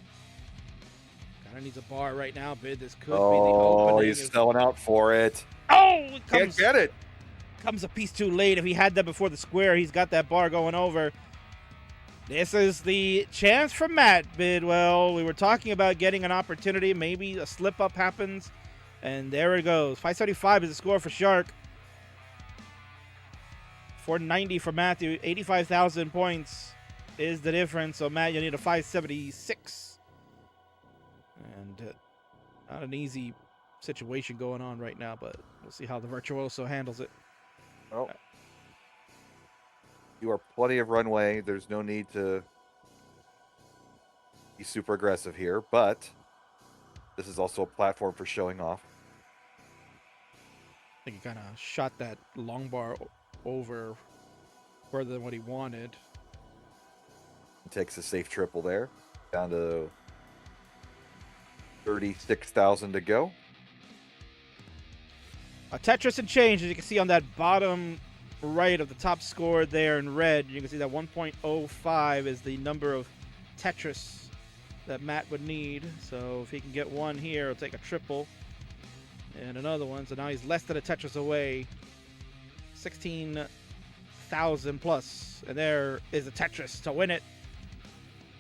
kind of needs a bar right now, Bid. This could be the opening. Oh, he's selling out for it. Oh, Can't get it. Comes a piece too late. If he had that before the square, he's got that bar going over. This is the chance for Matt, Bidwell. We were talking about getting an opportunity. Maybe a slip-up happens. And there it goes. 575 is the score for Shark. 490 for Matthew. 85,000 points is the difference. So, Matt, you need a 576. And not an easy situation going on right now, but we'll see how the Virtuoso handles it. Oh. You are plenty of runway. There's no need to be super aggressive here, but this is also a platform for showing off. I think he kind of shot that long bar over further than what he wanted. Takes a safe triple there. Down to 36,000 to go. A Tetris and change, as you can see on that bottom right of the top score there in red. You can see that 1.05 is the number of Tetris that Matt would need. So if he can get one here, he'll take a triple. And another one. So now he's less than a Tetris away. 16,000 plus. And there is a Tetris to win it.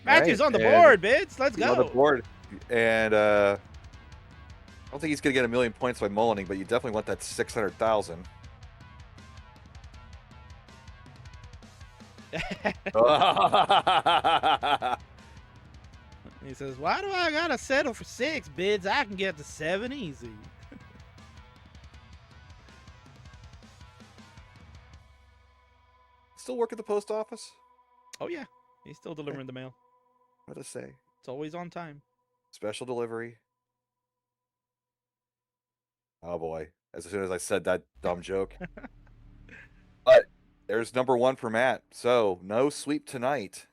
Matthew's on the board, Bids. Let's go. On the board. And I don't think he's going to get 1,000,000 points by mullining, but you definitely want that 600,000. He says, why do I got to settle for 6, Bids? I can get to 7 easy. Still work at the post office? Oh, yeah. He's still delivering the mail. What to say? It's always on time. Special delivery. Oh, boy. As soon as I said that dumb joke. But there's number 1 for Matt. So, no sweep tonight.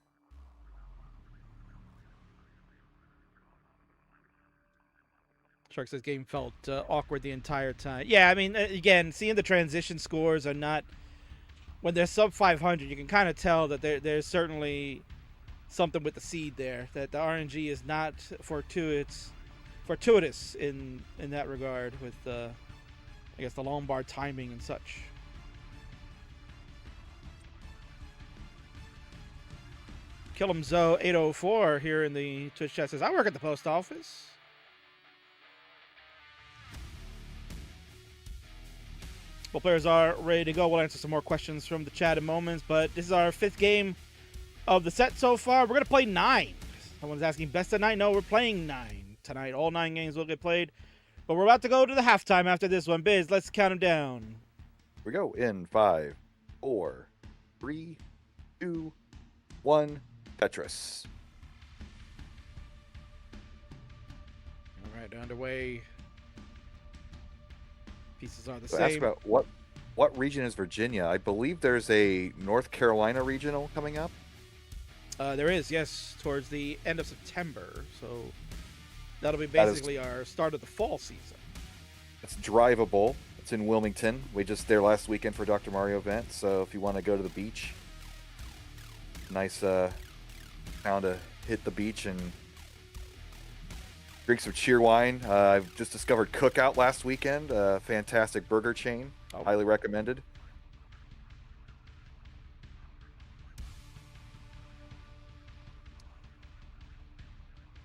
Shark says game felt awkward the entire time. Yeah, I mean, again, seeing the transition scores are not... When they're sub 500, you can kind of tell that there's certainly something with the seed there. That the RNG is not fortuitous in that regard with, I guess, the long bar timing and such. KillHimZo804 here in the Twitch chat says, I work at the post office. Well, players are ready to go. We'll answer some more questions from the chat in moments, but this is our 5th game of the set so far. We're going to play 9. Someone's asking best of 9. No, we're playing 9 tonight. All 9 games will get played, but we're about to go to the halftime after this one. Biz, let's count them down. We go in 5, 4, 3, 2, 1. Tetris. All right, underway. Pieces are the So same. ask about what region is Virginia? I believe there's a North Carolina regional coming up. There is, yes, towards the end of September. So that'll be basically our start of the fall season. It's drivable. It's in Wilmington. We just there last weekend for Dr. Mario event. So if you want to go to the beach, nice town to hit the beach and drink some cheer wine. I've just discovered Cookout last weekend. Fantastic burger chain. Oh. Highly recommended.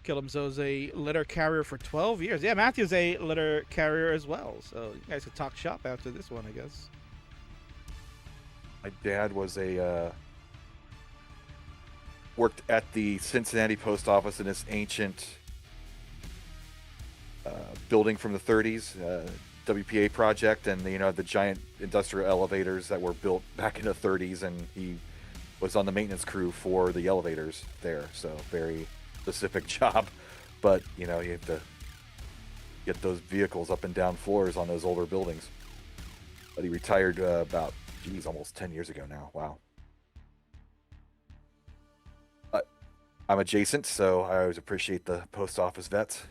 Killamzo's a litter carrier for 12 years. Yeah, Matthew's a litter carrier as well. So you guys could talk shop after this one, I guess. My dad was worked at the Cincinnati post office in this ancient building from the 30s, WPA project, and the giant industrial elevators that were built back in the 30s, and he was on the maintenance crew for the elevators there. So very specific job, but you have to get those vehicles up and down floors on those older buildings. But he retired about almost 10 years ago now. Wow. I'm adjacent, so I always appreciate the post office vets.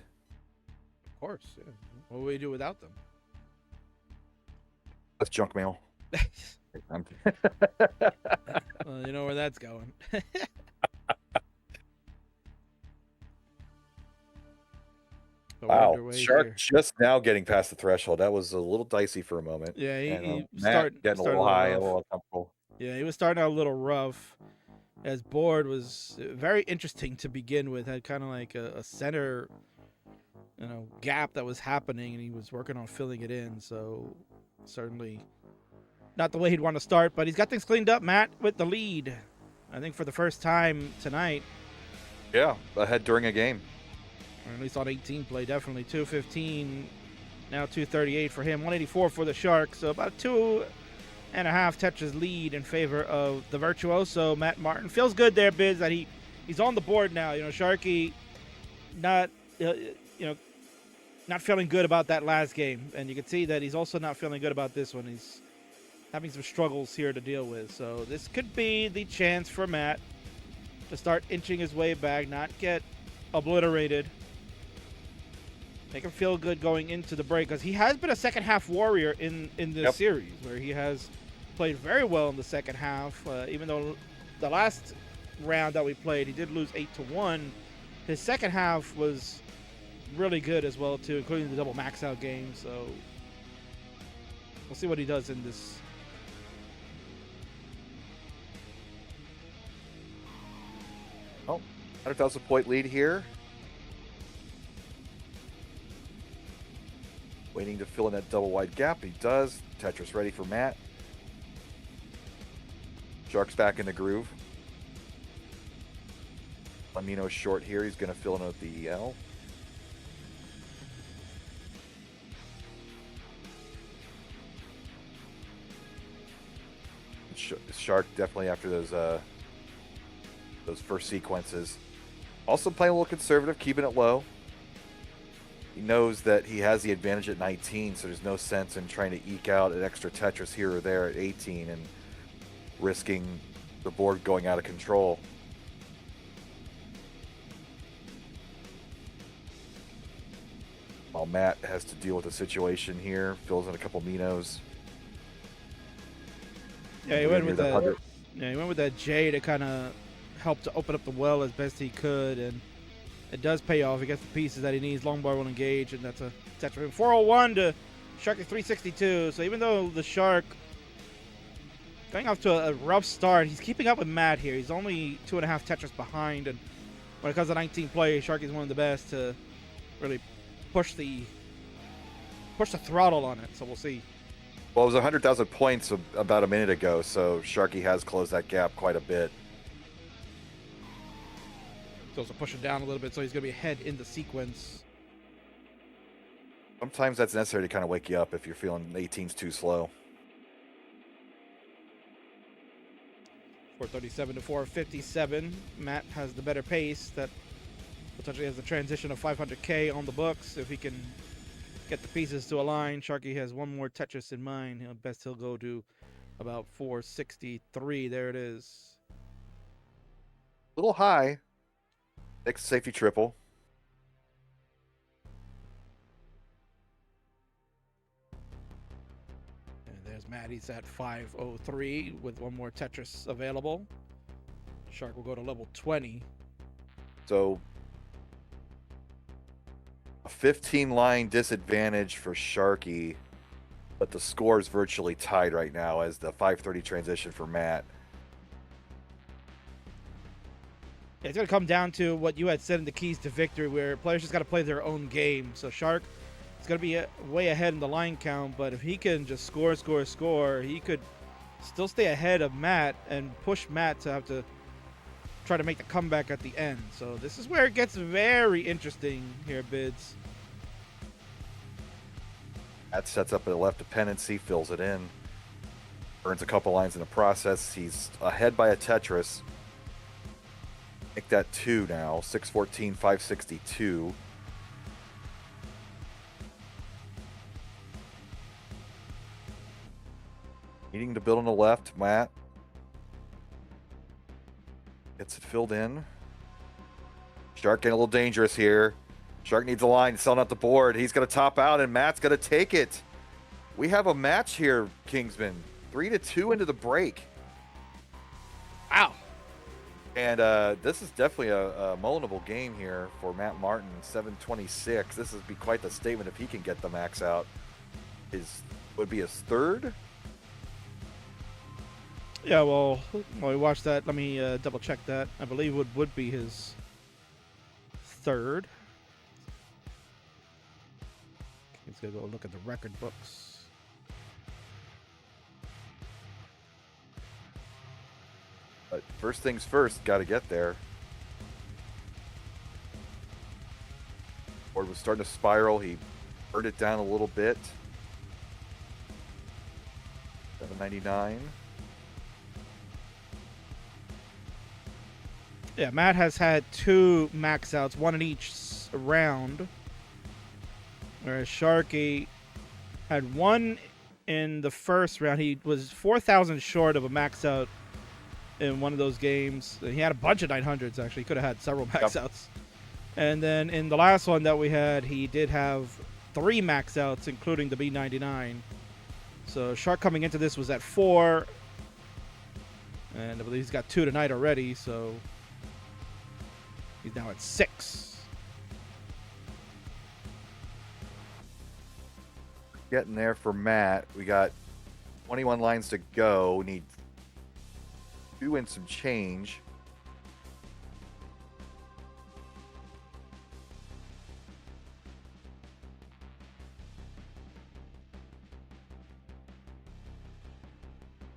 Of course. Yeah. What would we do without them? That's junk mail. Well, you know where that's going. Wow, Shark just now getting past the threshold. That was a little dicey for a moment. Yeah, he Matt getting a little high, a little uncomfortable. Yeah, he was starting out a little rough. His board was very interesting to begin with. Had kind of like a center, gap that was happening, and he was working on filling it in. So certainly not the way he'd want to start, but he's got things cleaned up. Matt with the lead, I think for the first time tonight. Yeah, ahead during a game. Or at least on 18 play, definitely 215. Now 238 for him, 184 for the Sharks. So about 2.5 Tetris lead in favor of the virtuoso Matt Martin. Feels good there, Biz, that he's on the board now. Sharky not feeling good about that last game, and you can see that he's also not feeling good about this one. He's having some struggles here to deal with. So this could be the chance for Matt to start inching his way back, not get obliterated. Make him feel good going into the break, because he has been a second half warrior in this series, where he has played very well in the second half. Even though the last round that we played, he did lose 8-1. His second half was really good as well too, including the double max out game. So we'll see what he does in this. Oh, 100,000 point lead here. Waiting to fill in that double wide gap. He does. Tetris ready for Matt. Shark's back in the groove. Lamino's short here. He's going to fill in with the L. Shark definitely after those first sequences. Also playing a little conservative, keeping it low. He knows that he has the advantage at 19, so there's no sense in trying to eke out an extra Tetris here or there at 18 and risking the board going out of control. While Matt has to deal with the situation here, fills in a couple Minos. Yeah, he went with that J to kind of help to open up the well as best he could, and it does pay off. He gets the pieces that he needs. Long bar will engage, and that's a Tetris. 401 to Sharky 362. So even though the Shark going off to a rough start, he's keeping up with Matt here. He's only 2.5 Tetris behind, and when it comes to 19 play, Sharky's one of the best to really push the throttle on it. So we'll see. Well, it was 100,000 points about a minute ago, so Sharky has closed that gap quite a bit. So also push it down a little bit, so he's going to be ahead in the sequence. Sometimes that's necessary to kind of wake you up if you're feeling 18's too slow. 437 to 457. Matt has the better pace. That potentially has the transition of 500K on the books. If he can get the pieces to align, Sharky has one more Tetris in mind. Best he'll go to about 463. There it is. A little high. Next safety triple. And there's Matt. He's at 503 with one more Tetris available. Shark will go to level 20. So 15 line disadvantage for Sharky, but the score is virtually tied right now as the 5:30 transition for Matt. It's going to come down to what you had said in the keys to victory, where players just got to play their own game. So Shark is going to be way ahead in the line count, but if he can just score, he could still stay ahead of Matt and push Matt to have to try to make the comeback at the end. So this is where it gets very interesting here, Bids. Matt sets up a left dependency, fills it in, burns a couple lines in the process. He's ahead by a Tetris. Make that 2 now. 614, 562. Needing to build on the left, Matt. Gets it filled in. Shark getting a little dangerous here. Shark needs a line, selling out the board. He's going to top out, and Matt's going to take it. We have a match here, Kingsman. 3-2 into the break. Wow. And this is definitely a mullinable game here for Matt Martin, 726. This would be quite the statement if he can get the max out. Would be his third? Yeah, well, while we watch that, let me double check that. I believe it would be his third. He's going to go look at the record books. But first things first, got to get there. Board was starting to spiral. He burned it down a little bit. 799. Yeah, Matt has had 2 max outs, 1 in each round. Whereas Sharky had 1 in the first round. He was 4,000 short of a max out in one of those games. He had a bunch of 900s, actually. He could have had several max outs. And then in the last one that we had, he did have 3 max outs, including the B99. So Shark coming into this was at 4. And I believe he's got 2 tonight already, so he's now at 6. Getting there for Matt. We got 21 lines to go. We need 2 and some change.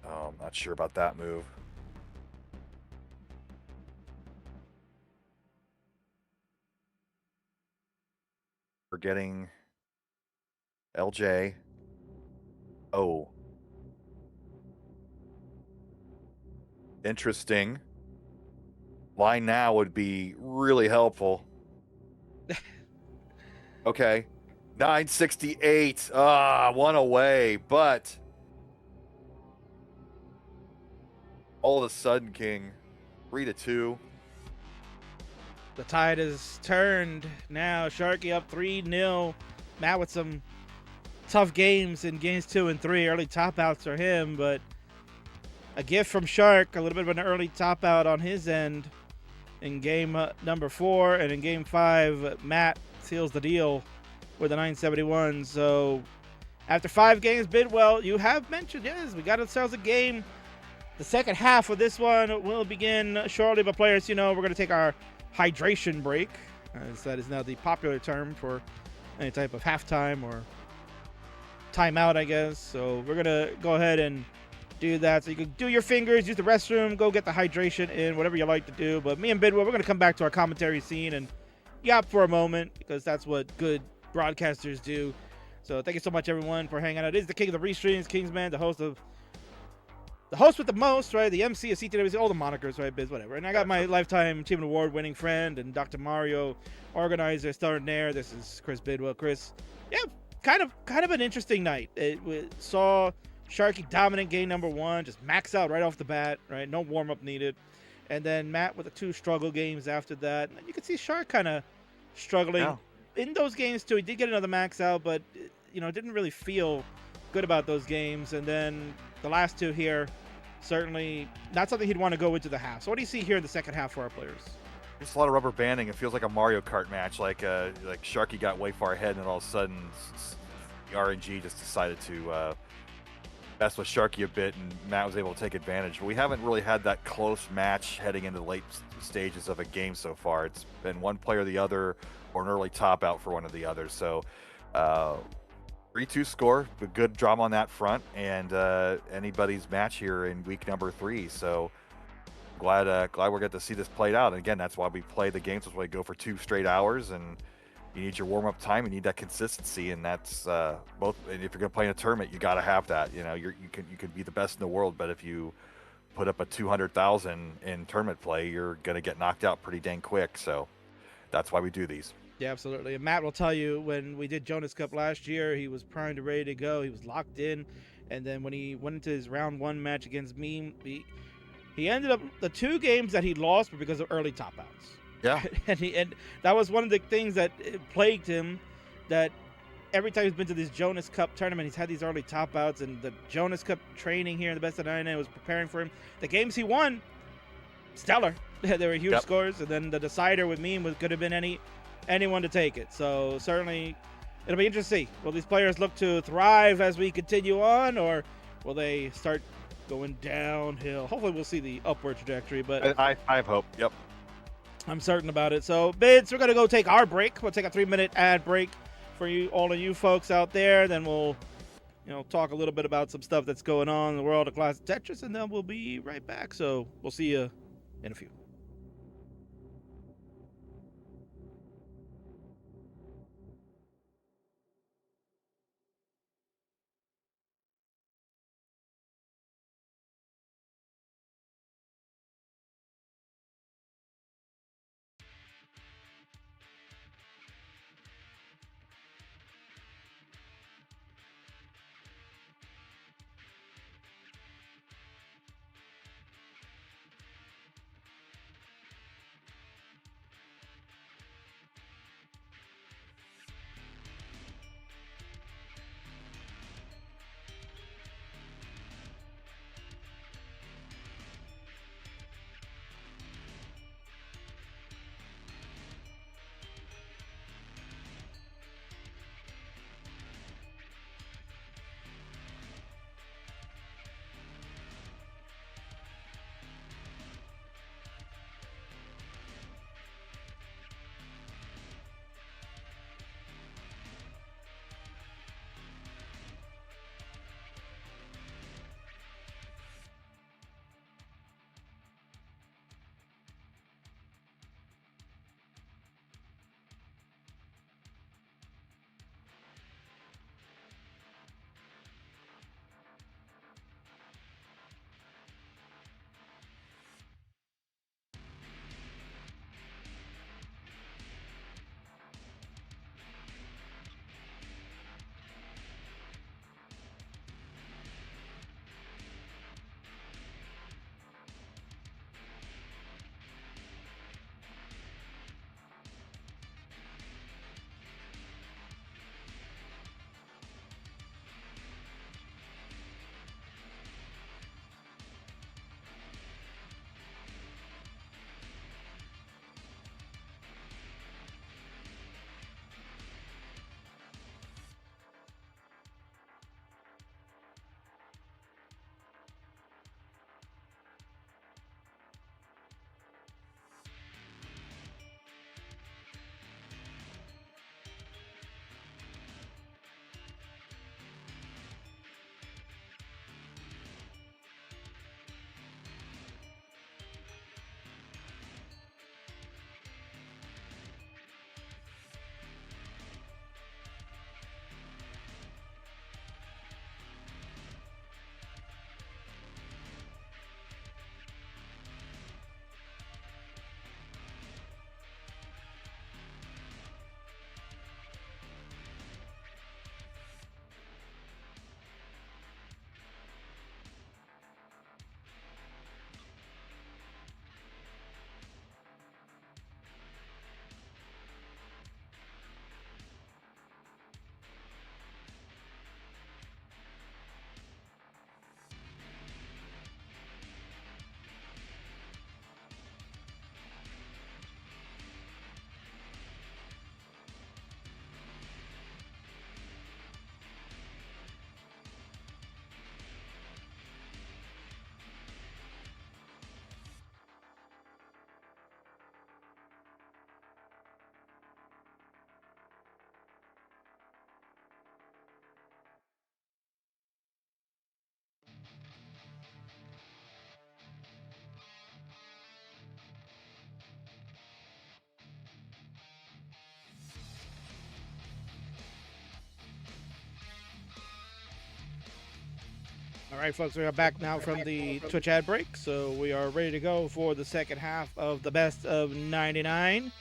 Oh, I'm not sure about that move. We're getting LJ. Oh. Interesting. Line now would be really helpful. Okay. 968. 1 away. But all of a sudden, King, 3-2. The tide has turned now. Sharky up 3-0. Matt with some tough games in games 2 and 3. Early top outs for him, but a gift from Shark. A little bit of an early top out on his end in game number 4. And in game 5, Matt seals the deal with a 971. So after 5 games, Bidwell, you have mentioned, yes, we got ourselves a game. The second half of this one will begin shortly, but players, we're going to take our hydration break, as that is now the popular term for any type of halftime or timeout, I guess. So we're going to go ahead and do that. So you can do your fingers, use the restroom, go get the hydration in, whatever you like to do. But me and Bidwell, we're going to come back to our commentary scene and yap for a moment, because that's what good broadcasters do. So thank you so much, everyone, for hanging out. It is the king of the restreams, Kingsman, the host with the most, right? The MC of CTWC, all the monikers, right? Biz, whatever. And I got my Lifetime Achievement Award winning friend and Dr. Mario, organizer, extraordinaire. This is Chris Bidwell. Chris, yeah, kind of an interesting night. We saw Sharky dominant game number 1, just max out right off the bat, right? No warm-up needed. And then Matt with the 2 struggle games after that. And you can see Shark kind of struggling in those games too. He did get another max out, but didn't really feel good about those games. And then the last 2 here, certainly not something he'd want to go into the half. So what do you see here in the second half for our players? Just a lot of rubber banding. It feels like a Mario Kart match. Like Sharky got way far ahead, and all of a sudden, the RNG just decided to mess with Sharky a bit, and Matt was able to take advantage. But we haven't really had that close match heading into the late stages of a game so far. It's been one player or the other, or an early top out for one of the others. So 3-2 score, a good drama on that front, and anybody's match here in week number 3. So glad we're getting to see this played out. And again, that's why we play the games. That's why we go for 2 straight hours, and you need your warm-up time. You need that consistency, and that's both. And if you're going to play in a tournament, you got to have that. You know, you can be the best in the world, but if you put up a 200,000 in tournament play, you're going to get knocked out pretty dang quick. So that's why we do these. Yeah, absolutely. And Matt will tell you, when we did Jonas Cup last year, he was primed and ready to go. He was locked in, and then when he went into his round 1 match against me, he ended up, the 2 games that he lost were because of early top outs. Yeah. and that was one of the things that plagued him, that every time he's been to this Jonas Cup tournament, he's had these early top outs, and the Jonas Cup training here in the Best of 9 was preparing for him. The games he won, stellar. They were huge scores, and then the decider with me could have been anyone to take it. So certainly it'll be interesting to see. Will these players look to thrive as we continue on, or will they start going downhill? Hopefully we'll see the upward trajectory, but I have hope. Yep. I'm certain about it. So, Bids, we're going to go take our break. We'll take a 3-minute ad break for all of you folks out there. Then we'll, talk a little bit about some stuff that's going on in the world of Classic Tetris, and then we'll be right back. So, we'll see you in a few. All right, folks, we are back now from the Twitch ad break, so we are ready to go for the second half of the Best of 99,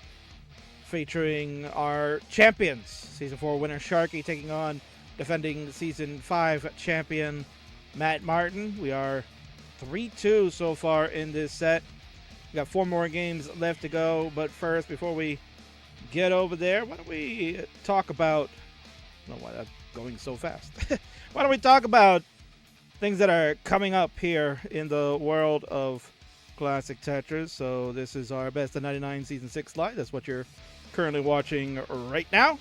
featuring our champions. Season 4 winner Sharky taking on defending Season 5 champion Matt Martin. We are 3-2 so far in this set. We got 4 more games left to go, but first, before we get over there, why don't we talk about... I don't know why that's going so fast. Why don't we talk about things that are coming up here in the world of Classic Tetris. So this is our Best of 99 Season 6 live. That's what you're currently watching right now.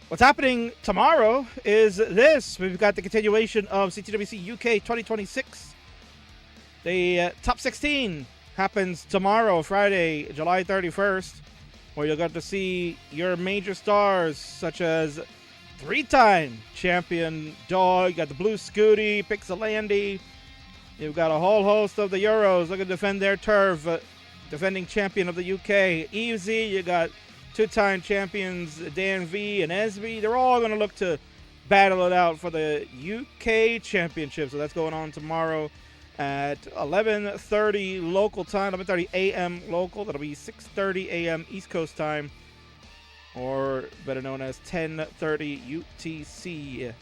What's happening tomorrow is this. We've got the continuation of CTWC UK 2026. The top 16 happens tomorrow, Friday, July 31st, where you'll get to see your major stars such as 3-time champion Dog, you got the Blue Scooty, Pixelandy. You've got a whole host of the Euros looking to defend their turf, defending champion of the UK, Easy. You got 2-time champions Dan V and Esby. They're all going to look to battle it out for the UK championship. So that's going on tomorrow at 11:30 local time, 11:30 a.m. local. That'll be 6:30 a.m. East Coast time, or better known as 10:30 UTC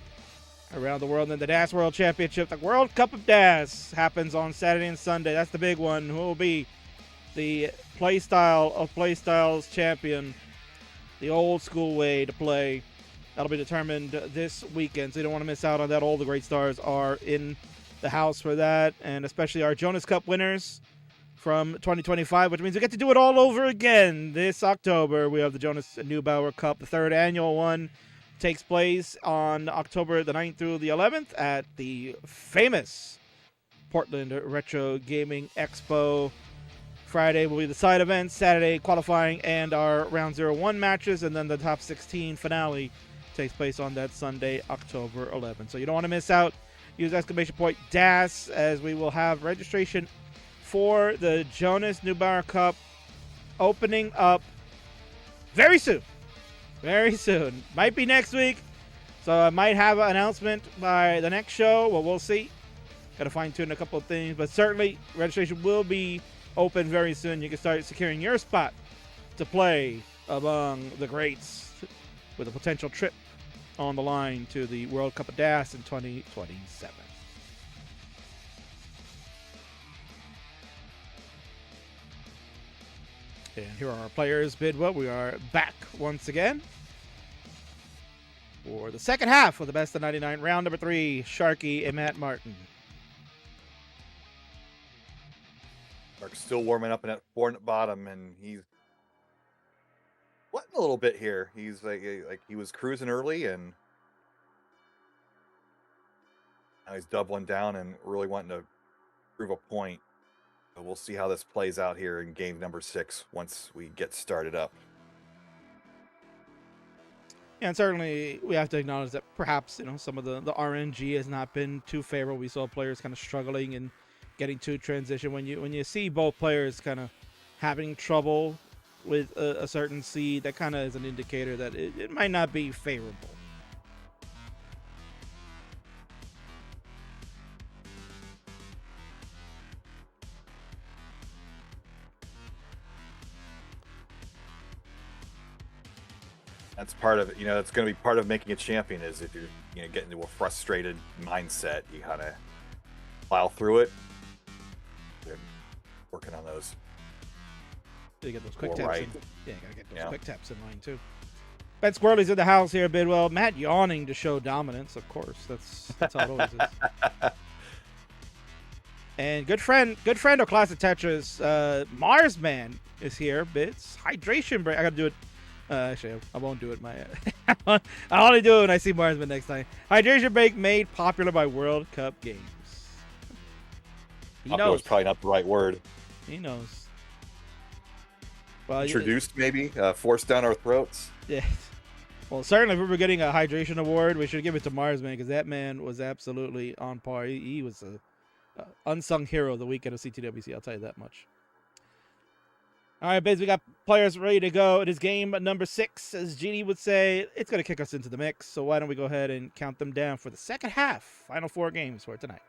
around the world. And then the DAS World Championship, the World Cup of DAS, happens on Saturday and Sunday. That's the big one. Who will be the playstyle of playstyles champion, the old school way to play? That'll be determined this weekend, so you don't want to miss out on that. All the great stars are in the house for that, and especially our Jonas Cup winners from 2025, which means we get to do it all over again this October. We have the Jonas Neubauer Cup. The third annual one takes place on October the 9th through the 11th at the famous Portland Retro Gaming Expo. Friday will be the side events, Saturday qualifying and our round 01 matches, and then the top 16 finale takes place on that Sunday, October 11th. So you don't want to miss out. Use exclamation point DAS, as we will have registration for the Jonas Neubauer Cup opening up very soon. Very soon. Might be next week, so I might have an announcement by the next show. Well, we'll see. Got to fine-tune a couple of things, but certainly registration will be open very soon. You can start securing your spot to play among the greats with a potential trip on the line to the World Cup of DAS in 2027. And here are our players, Bidwa. We are back once again for the second half of the Best of 99, round number 3, Sharky and Matt Martin. Mark's still warming up in that bottom, and he's sweating a little bit here. He's like he was cruising early, and now he's doubling down and really wanting to prove a point. So we'll see how this plays out here in game number 6 once we get started up. Yeah, and certainly we have to acknowledge that perhaps, some of the RNG has not been too favorable. We saw players kind of struggling and getting to transition. When you see both players kind of having trouble with a certain seed, that kind of is an indicator that it might not be favorable. That's part of it. That's going to be part of making a champion, is if you're getting into a frustrated mindset, you kind of plow through it. They're working on those. You get those quick taps. Right. Yeah, you gotta get those quick taps in line too. Ben Squirrely's in the house here, Bidwell. Matt yawning to show dominance, of course. That's how it always is. And good friend of Classic Tetris, Marsman is here. Bits hydration break. I gotta do it. Actually, I won't do it. I'll only do it when I see Marsman next time. Hydration break made popular by World Cup Games. He knows. Was probably not the right word. He knows. Well, Introduced, maybe? Forced down our throats? Yeah. Well, certainly if we were getting a hydration award, we should give it to Marsman because that man was absolutely on par. He was a unsung hero of the weekend of CTWC. I'll tell you that much. All right, Biz, we got players ready to go. It is game number 6, as Genie would say. It's going to kick us into the mix, so why don't we go ahead and count them down for the second half. Final 4 games for tonight.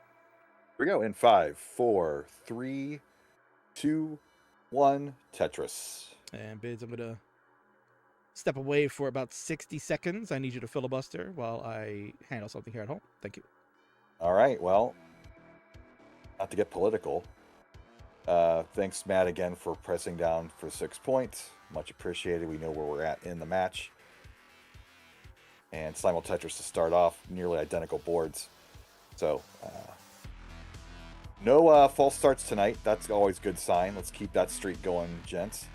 Here we go in 5, 4, 3, 2, 1. Tetris. And Biz, I'm going to step away for about 60 seconds. I need you to filibuster while I handle something here at home. Thank you. All right, well, not to get political. Thanks, Matt, again for pressing down for 6 points. Much appreciated. We know where we're at in the match. And Simul Tetris to start off, nearly identical boards. So, no false starts tonight. That's always a good sign. Let's keep that streak going, gents.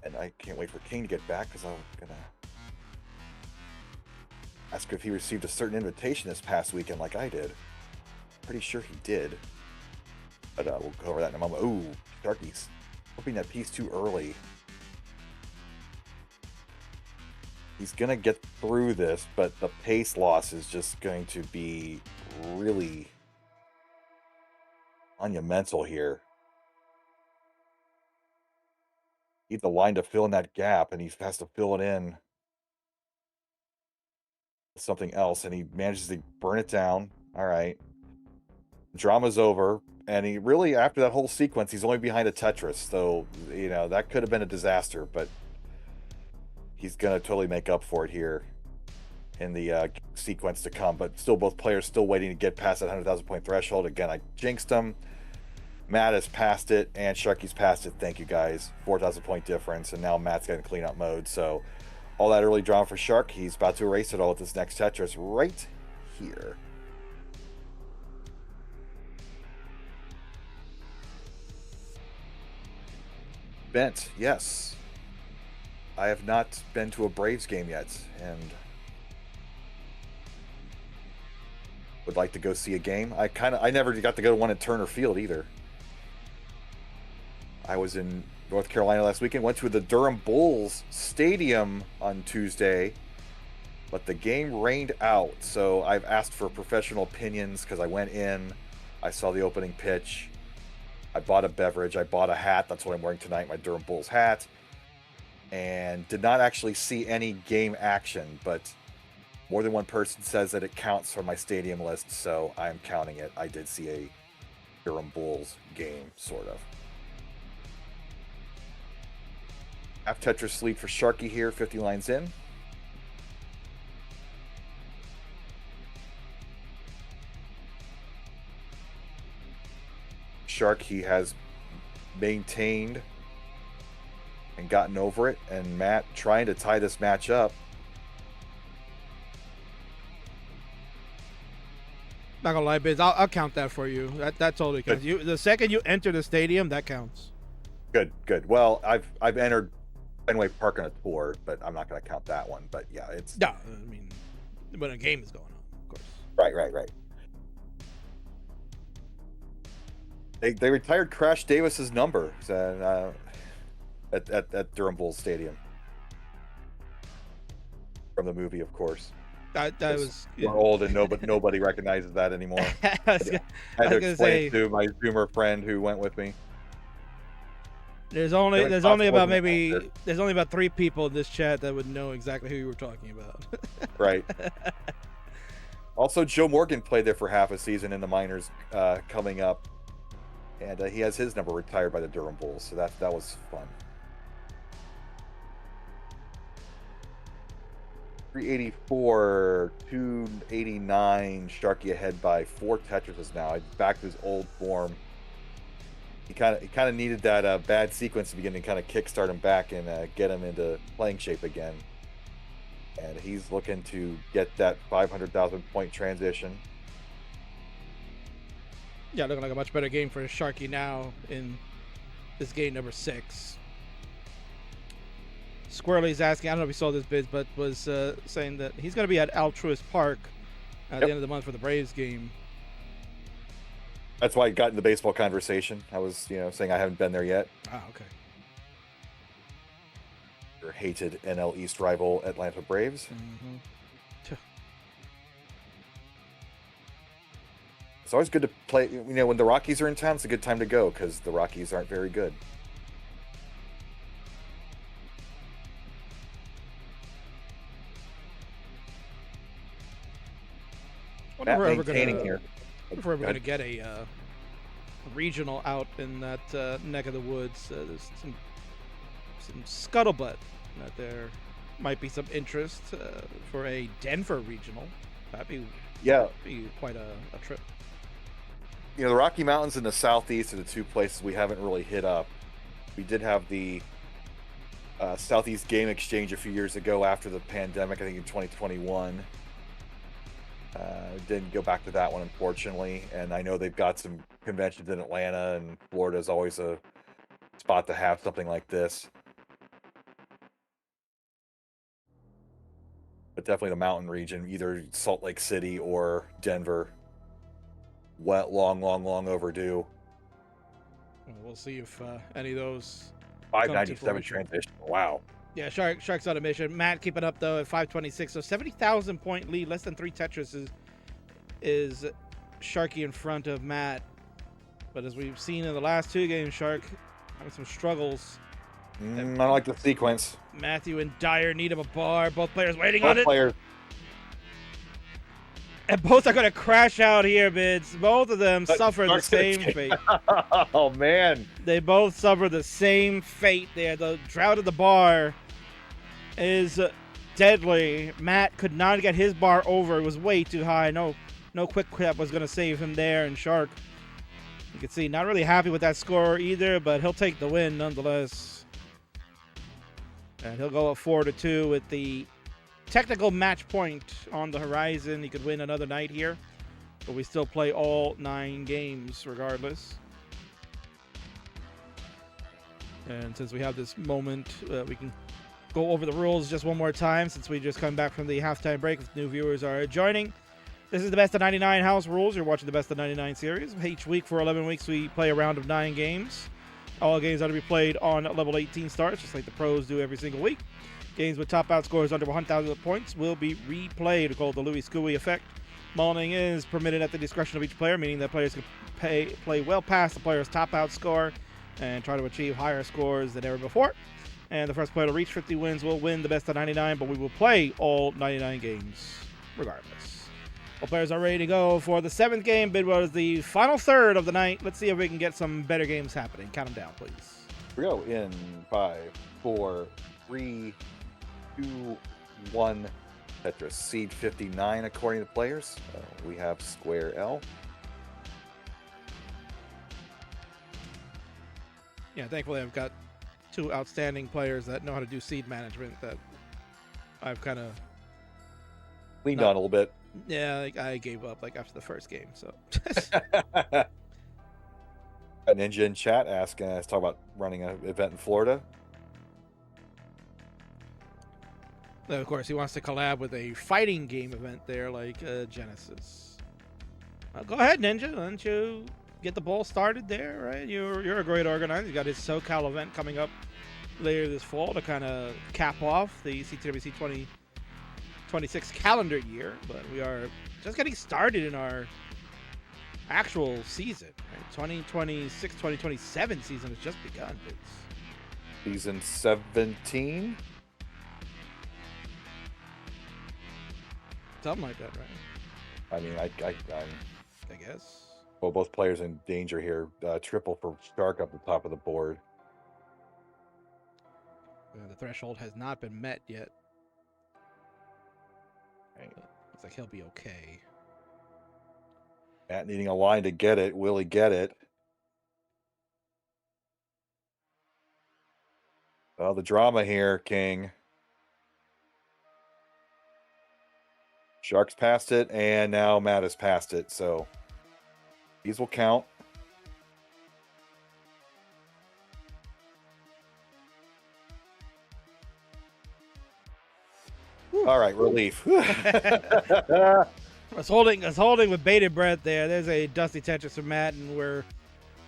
And I can't wait for King to get back because I'm going to ask if he received a certain invitation this past weekend like I did. Pretty sure he did. But we'll go over that in a moment. Ooh, Sharky's hoping that piece too early. He's going to get through this, but the pace loss is just going to be really monumental here. Need the line to fill in that gap, and he has to fill it in with something else, and he manages to burn it down. All right. Drama's over, and he really, after that whole sequence, he's only behind a Tetris, so, you know, that could have been a disaster, but he's going to totally make up for it here in the sequence to come, but still both players still waiting to get past that 100,000 point threshold. Again, I jinxed him. Matt has passed it, and Sharky's passed it. Thank you, guys. 4,000 point difference, and now Matt's got in cleanup mode, so all that early drama for Shark, he's about to erase it all with this next Tetris right here. Bent, yes. I have not been to a Braves game yet, and would like to go see a game. I never got to go to one at Turner Field either. I was in North Carolina last weekend, went to the Durham Bulls Stadium on Tuesday, but the game rained out, so I've asked for professional opinions because I went in, I saw the opening pitch, I bought a beverage, I bought a hat, that's what I'm wearing tonight, my Durham Bulls hat, and did not actually see any game action, but more than one person says that it counts for my stadium list, so I'm counting it. I did see a Durham Bulls game, sort of. Half Tetris lead for Sharky here, 50 lines in. Shark, he has maintained and gotten over it, and Matt trying to tie this match up. Not gonna lie, Biz, I'll count that for you. That totally counts. The second you enter the stadium, that counts. Good. Well, I've entered Fenway Park on a tour, but I'm not going to count that one. But yeah, it's... No, I mean, when a game is going on, of course. Right. They retired Crash Davis's number at Durham Bulls Stadium. From the movie, of course. That was... We're old and nobody recognizes that anymore. I had to explain to my Zoomer friend who went with me. There's only about 3 people in this chat that would know exactly who you were talking about. Right. Also, Joe Morgan played there for half a season in the minors coming up, and he has his number retired by the Durham Bulls, so that was fun. 384, 289. Sharky ahead by 4 Tetrises now. Back to his old form. He kind of needed that bad sequence to begin to kind of kickstart him back and get him into playing shape again. And he's looking to get that 500,000 point transition. Yeah, looking like a much better game for Sharky now in this game number 6. Squirrely's asking, I don't know if you saw this, Biz, but was saying that he's going to be at Altruist Park at the end of the month for the Braves game. That's why I got in the baseball conversation. I was, saying I haven't been there yet. Ah, okay. your hated NL East rival Atlanta Braves. Mm-hmm. It's always good to play. When the Rockies are in town, it's a good time to go because the Rockies aren't very good. I wonder if we're ever Go going to get a regional out in that neck of the woods. There's some scuttlebutt that there might be some interest for a Denver regional. That'd be quite a trip. The Rocky Mountains and the Southeast are the two places we haven't really hit up. We did have the Southeast Game Exchange a few years ago after the pandemic, I think in 2021. Didn't go back to that one, unfortunately. And I know they've got some conventions in Atlanta, and Florida is always a spot to have something like this. But definitely the mountain region, either Salt Lake City or Denver. Long overdue. We'll see if any of those 597 transition. Wow. Yeah, Sharks on a mission. Matt keeping up though at 526. So 70,000 point lead, less than 3 Tetris is Sharky in front of Matt. But as we've seen in the last 2 games, Shark having some struggles. I don't like the sequence. Matthew and Dyer need of a bar. Both players waiting on it. And both are going to crash out here, Bids. Both of them suffer the same fate. Oh, man. They both suffer the same fate there. The drought of the bar is deadly. Matt could not get his bar over. It was way too high. No quick clap was going to save him there. And Shark, you can see, not really happy with that score either, but he'll take the win nonetheless. And he'll go up 4-2 with the technical match point on the horizon. He could win another night here, but we still play all 9 games regardless. And since we have this moment, we can go over the rules just one more time since we just come back from the halftime break. If new viewers are joining, this is the Best of 99 house rules. You're watching the Best of 99 series. Each week for 11 weeks, we play a round of 9 games. All games are to be played on level 18 starts, just like the pros do every single week. Games with top-out scores under 1,000 points will be replayed, called the Louis Scuey effect. Mulling is permitted at the discretion of each player, meaning that players can play well past the player's top-out score and try to achieve higher scores than ever before. And the first player to reach 50 wins will win the Best of 99, but we will play all 99 games regardless. All players are ready to go for the 7th game. Bidwell is the final third of the night. Let's see if we can get some better games happening. Count them down, please. We go in 5, 4, 3, 2, 1. Tetris seed 59 according to players. We have square L. Yeah, thankfully I've got 2 outstanding players that know how to do seed management that I've kind of leaned on a little bit. Yeah, I gave up after the first game. So Ninja in chat asking us talk about running an event in Florida. Of course, he wants to collab with a fighting game event there, like Genesis. Go ahead, Ninja. Why don't you get the ball started there, right? You're a great organizer. You got his SoCal event coming up later this fall to kind of cap off the CTWC 2026 calendar year. But we are just getting started in our actual season. Right? 2026-2027 season has just begun. Season 17. Something like that, right? I mean, I guess. Well, both players in danger here. Triple for Stark up the top of the board. The threshold has not been met yet. Right. Looks like he'll be okay. Matt needing a line to get it. Will he get it? Oh, the drama here, King. Sharks passed it, and now Matt has passed it, so these will count. Whew. All right, relief. I was holding with bated breath there. There's a dusty Tetris from Matt, and we're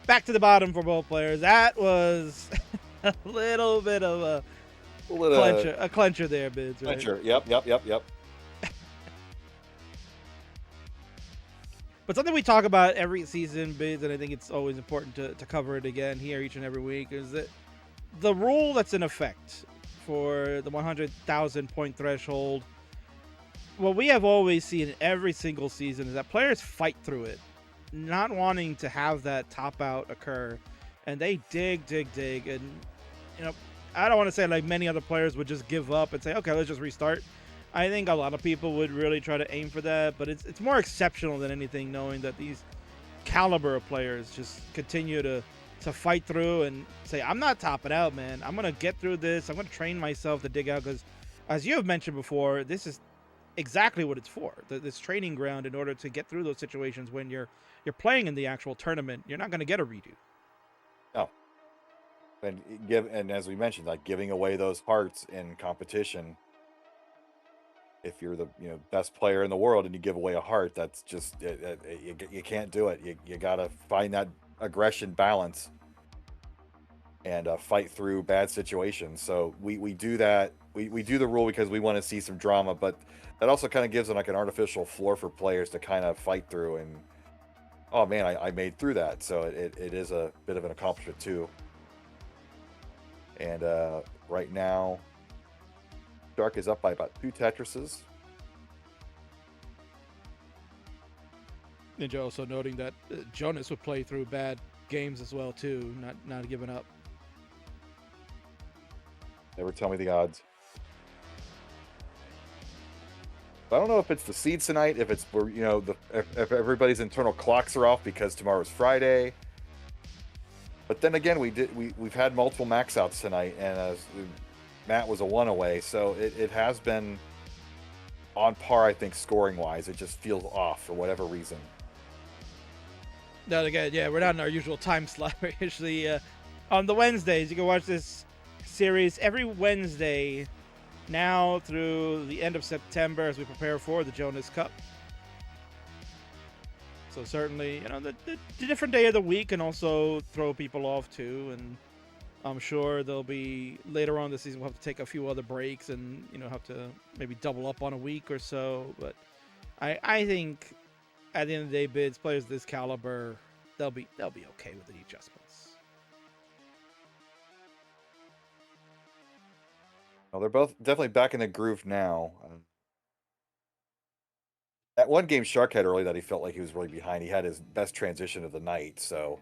back to the bottom for both players. That was a little bit of a A clencher there, Bids. Right? Clencher. Yep. But something we talk about every season, Bids, and I think it's always important to cover it again here each and every week, is that the rule that's in effect for the 100,000 point threshold, what we have always seen in every single season is that players fight through it, not wanting to have that top out occur, and they dig, and I don't want to say like many other players would just give up and say, okay, let's just restart. I think a lot of people would really try to aim for that, but it's more exceptional than anything, knowing that these caliber of players just continue to fight through and say, I'm not topping out, man. I'm going to get through this. I'm going to train myself to dig out, because as you have mentioned before, this is exactly what it's for. This training ground in order to get through those situations when you're playing in the actual tournament. You're not going to get a redo. No. And as we mentioned, like giving away those hearts in competition, if you're the best player in the world and you give away a heart, that's just you can't do it. You got to find that aggression balance and fight through bad situations. So we do that. We do the rule because we want to see some drama, but that also kind of gives them like an artificial floor for players to kind of fight through. And oh man, I made through that. So it is a bit of an accomplishment too. And right now, Dark is up by about 2 Tetrises. Ninja also noting that Jonas would play through bad games as well too, not giving up. Never tell me the odds. I don't know if it's the seeds tonight, if it's where if everybody's internal clocks are off because tomorrow's Friday. But then again, we've had multiple max outs tonight, and Matt was a 1 away, so it has been on par, I think, scoring wise. It just feels off for whatever reason. Now again, yeah, we're not in our usual time slot. We're usually on the Wednesdays. You can watch this series every Wednesday now through the end of September as we prepare for the Jonas Cup. So certainly, the different day of the week can also throw people off too, and I'm sure there'll be later on this season we'll have to take a few other breaks and have to maybe double up on a week or so. But I think at the end of the day, Bids, players of this caliber, they'll be okay with the adjustments. Well, they're both definitely back in the groove now. That one game Shark had early that he felt like he was really behind. He had his best transition of the night, so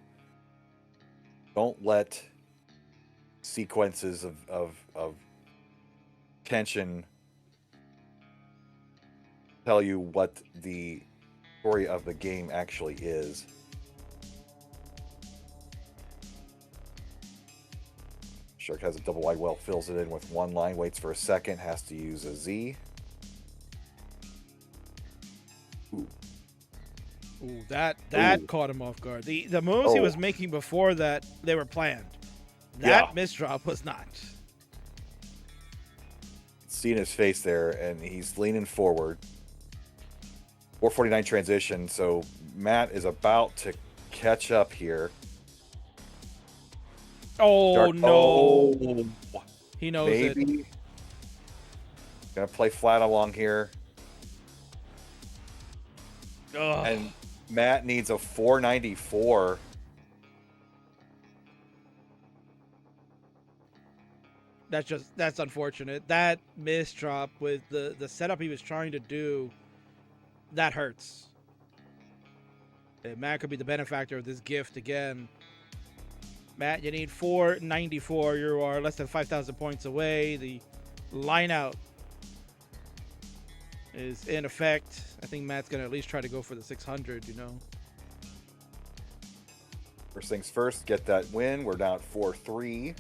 don't let sequences of tension tell you what the story of the game actually is. Shark has a double wide well, fills it in with one line, waits for a second, has to use a Z. Ooh, that caught him off guard. The moves he was making before that, they were planned. That misdrop was not. Seeing his face there, and he's leaning forward. 449 transition, so Matt is about to catch up here. Oh, no. Oh, he knows it. Gonna play flat along here. Ugh. And Matt needs a 494. That's unfortunate. That misdrop with the setup he was trying to do, that hurts. And Matt could be the benefactor of this gift again. Matt, you need 494. You are less than 5,000 points away. The line out is in effect. I think Matt's going to at least try to go for the 600, First things first, get that win. We're down at 4-3.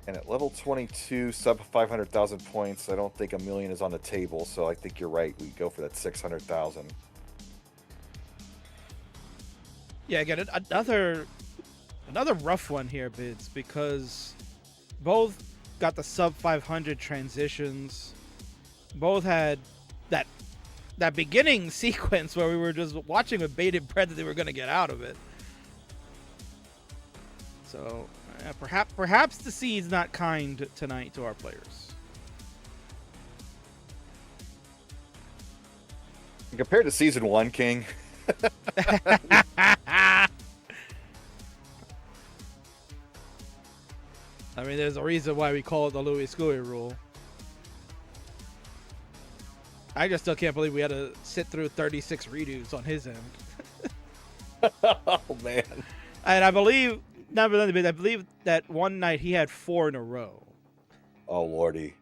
And at level 22, sub 500,000 points, I don't think a million is on the table, so I think you're right. We go for that 600,000. Yeah, again, another rough one here, Bids, because both got the sub 500 transitions. Both had that beginning sequence where we were just watching with bated breath that they were going to get out of it. So perhaps the seed's not kind tonight to our players. Compared to season 1, King. I mean, there's a reason why we call it the Louis Scully rule. I just still can't believe we had to sit through 36 redos on his end. Oh, man. And I believe, not really, but I believe that one night he had 4 in a row. Oh, Lordy.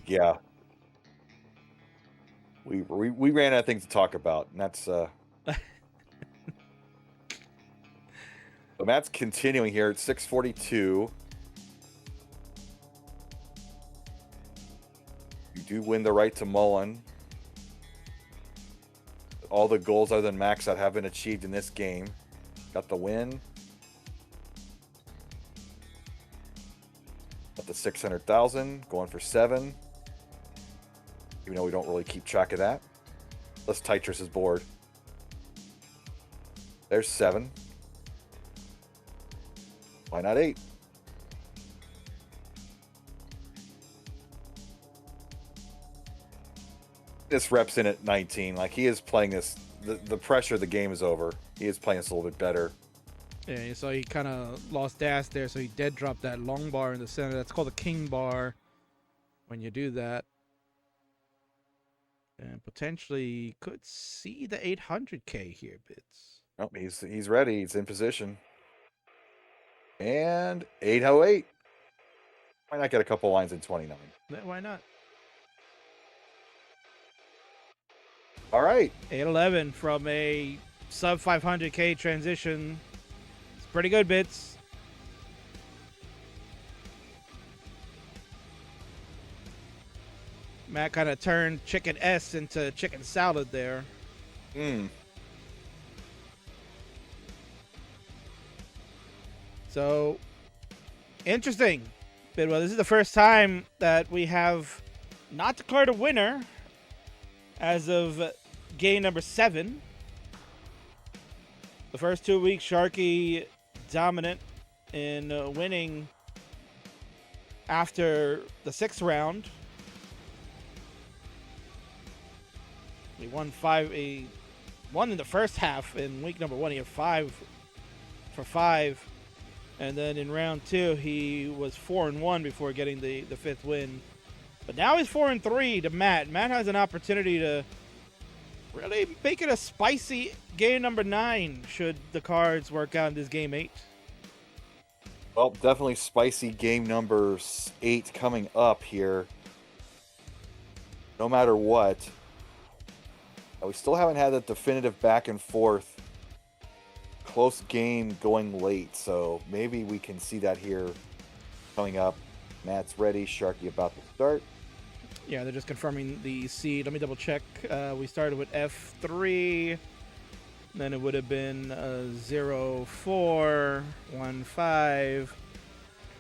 Yeah. We ran out of things to talk about, and that's but Matt's continuing here at 642. You do win the right to Mullen. All the goals other than max out have been achieved in this game. Got the win. Got the 600,000, going for 7. Even though we don't really keep track of that. Let's Tetris his board. There's 7. Why not 8? This reps in at 19. Like, he is playing this. The pressure of the game is over. He is playing this a little bit better. Yeah, so he kind of lost dash there, so he dead dropped that long bar in the center. That's called a king bar when you do that. And potentially could see the 800K here, Bits. Oh, he's ready. He's in position. And 808. Why not get a couple lines in 29? Yeah, why not? All right. 811 from a sub 500K transition. It's pretty good, Bits. Matt kind of turned chicken S into chicken salad there. So, interesting. Bidwell, this is the first time that we have not declared a winner as of game number 7. The first 2 weeks, Sharky dominant in winning after the 6th round. He won 5. He won in the first half in week number 1. He had 5 for 5. And then in round 2, he was 4-1 before getting the 5th win. But now he's 4-3 to Matt. Matt has an opportunity to really make it a spicy game number 9 should the cards work out in this game 8. Well, definitely spicy game number 8 coming up here. No matter what. We still haven't had a definitive back and forth. Close game going late, so maybe we can see that here coming up. Matt's ready. Sharky about to start. Yeah, they're just confirming the seed. Let me double check. We started with F3. Then it would have been 0, 4, 1, 5,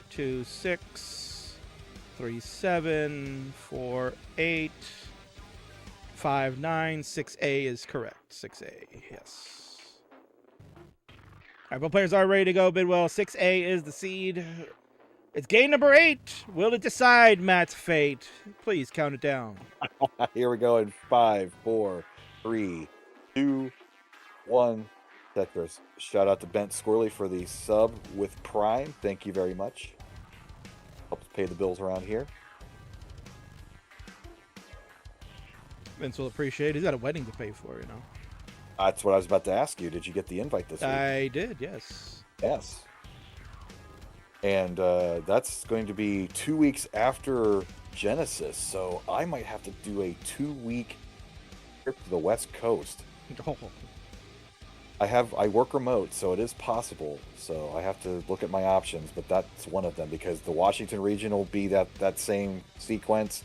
2, 6, 3, 7, 4, 8, 5, 9. 6A is correct. 6A, yes. All right, both players are ready to go. Bidwell, 6A is the seed. It's game number 8. Will it decide Matt's fate? Please count it down. Here we go in 5, 4, 3, 2, 1. Tetris. Shout out to Bent Squirrely for the sub with Prime. Thank you very much. Helps pay the bills around here. Vince will appreciate it. He's got a wedding to pay for, you know. That's what I was about to ask you. Did you get the invite this week? I did, yes. Yes. And that's going to be 2 weeks after Genesis, so I might have to do a 2-week trip to the West Coast. Oh. I work remote, so it is possible. So I have to look at my options, but that's one of them because the Washington region will be that same sequence.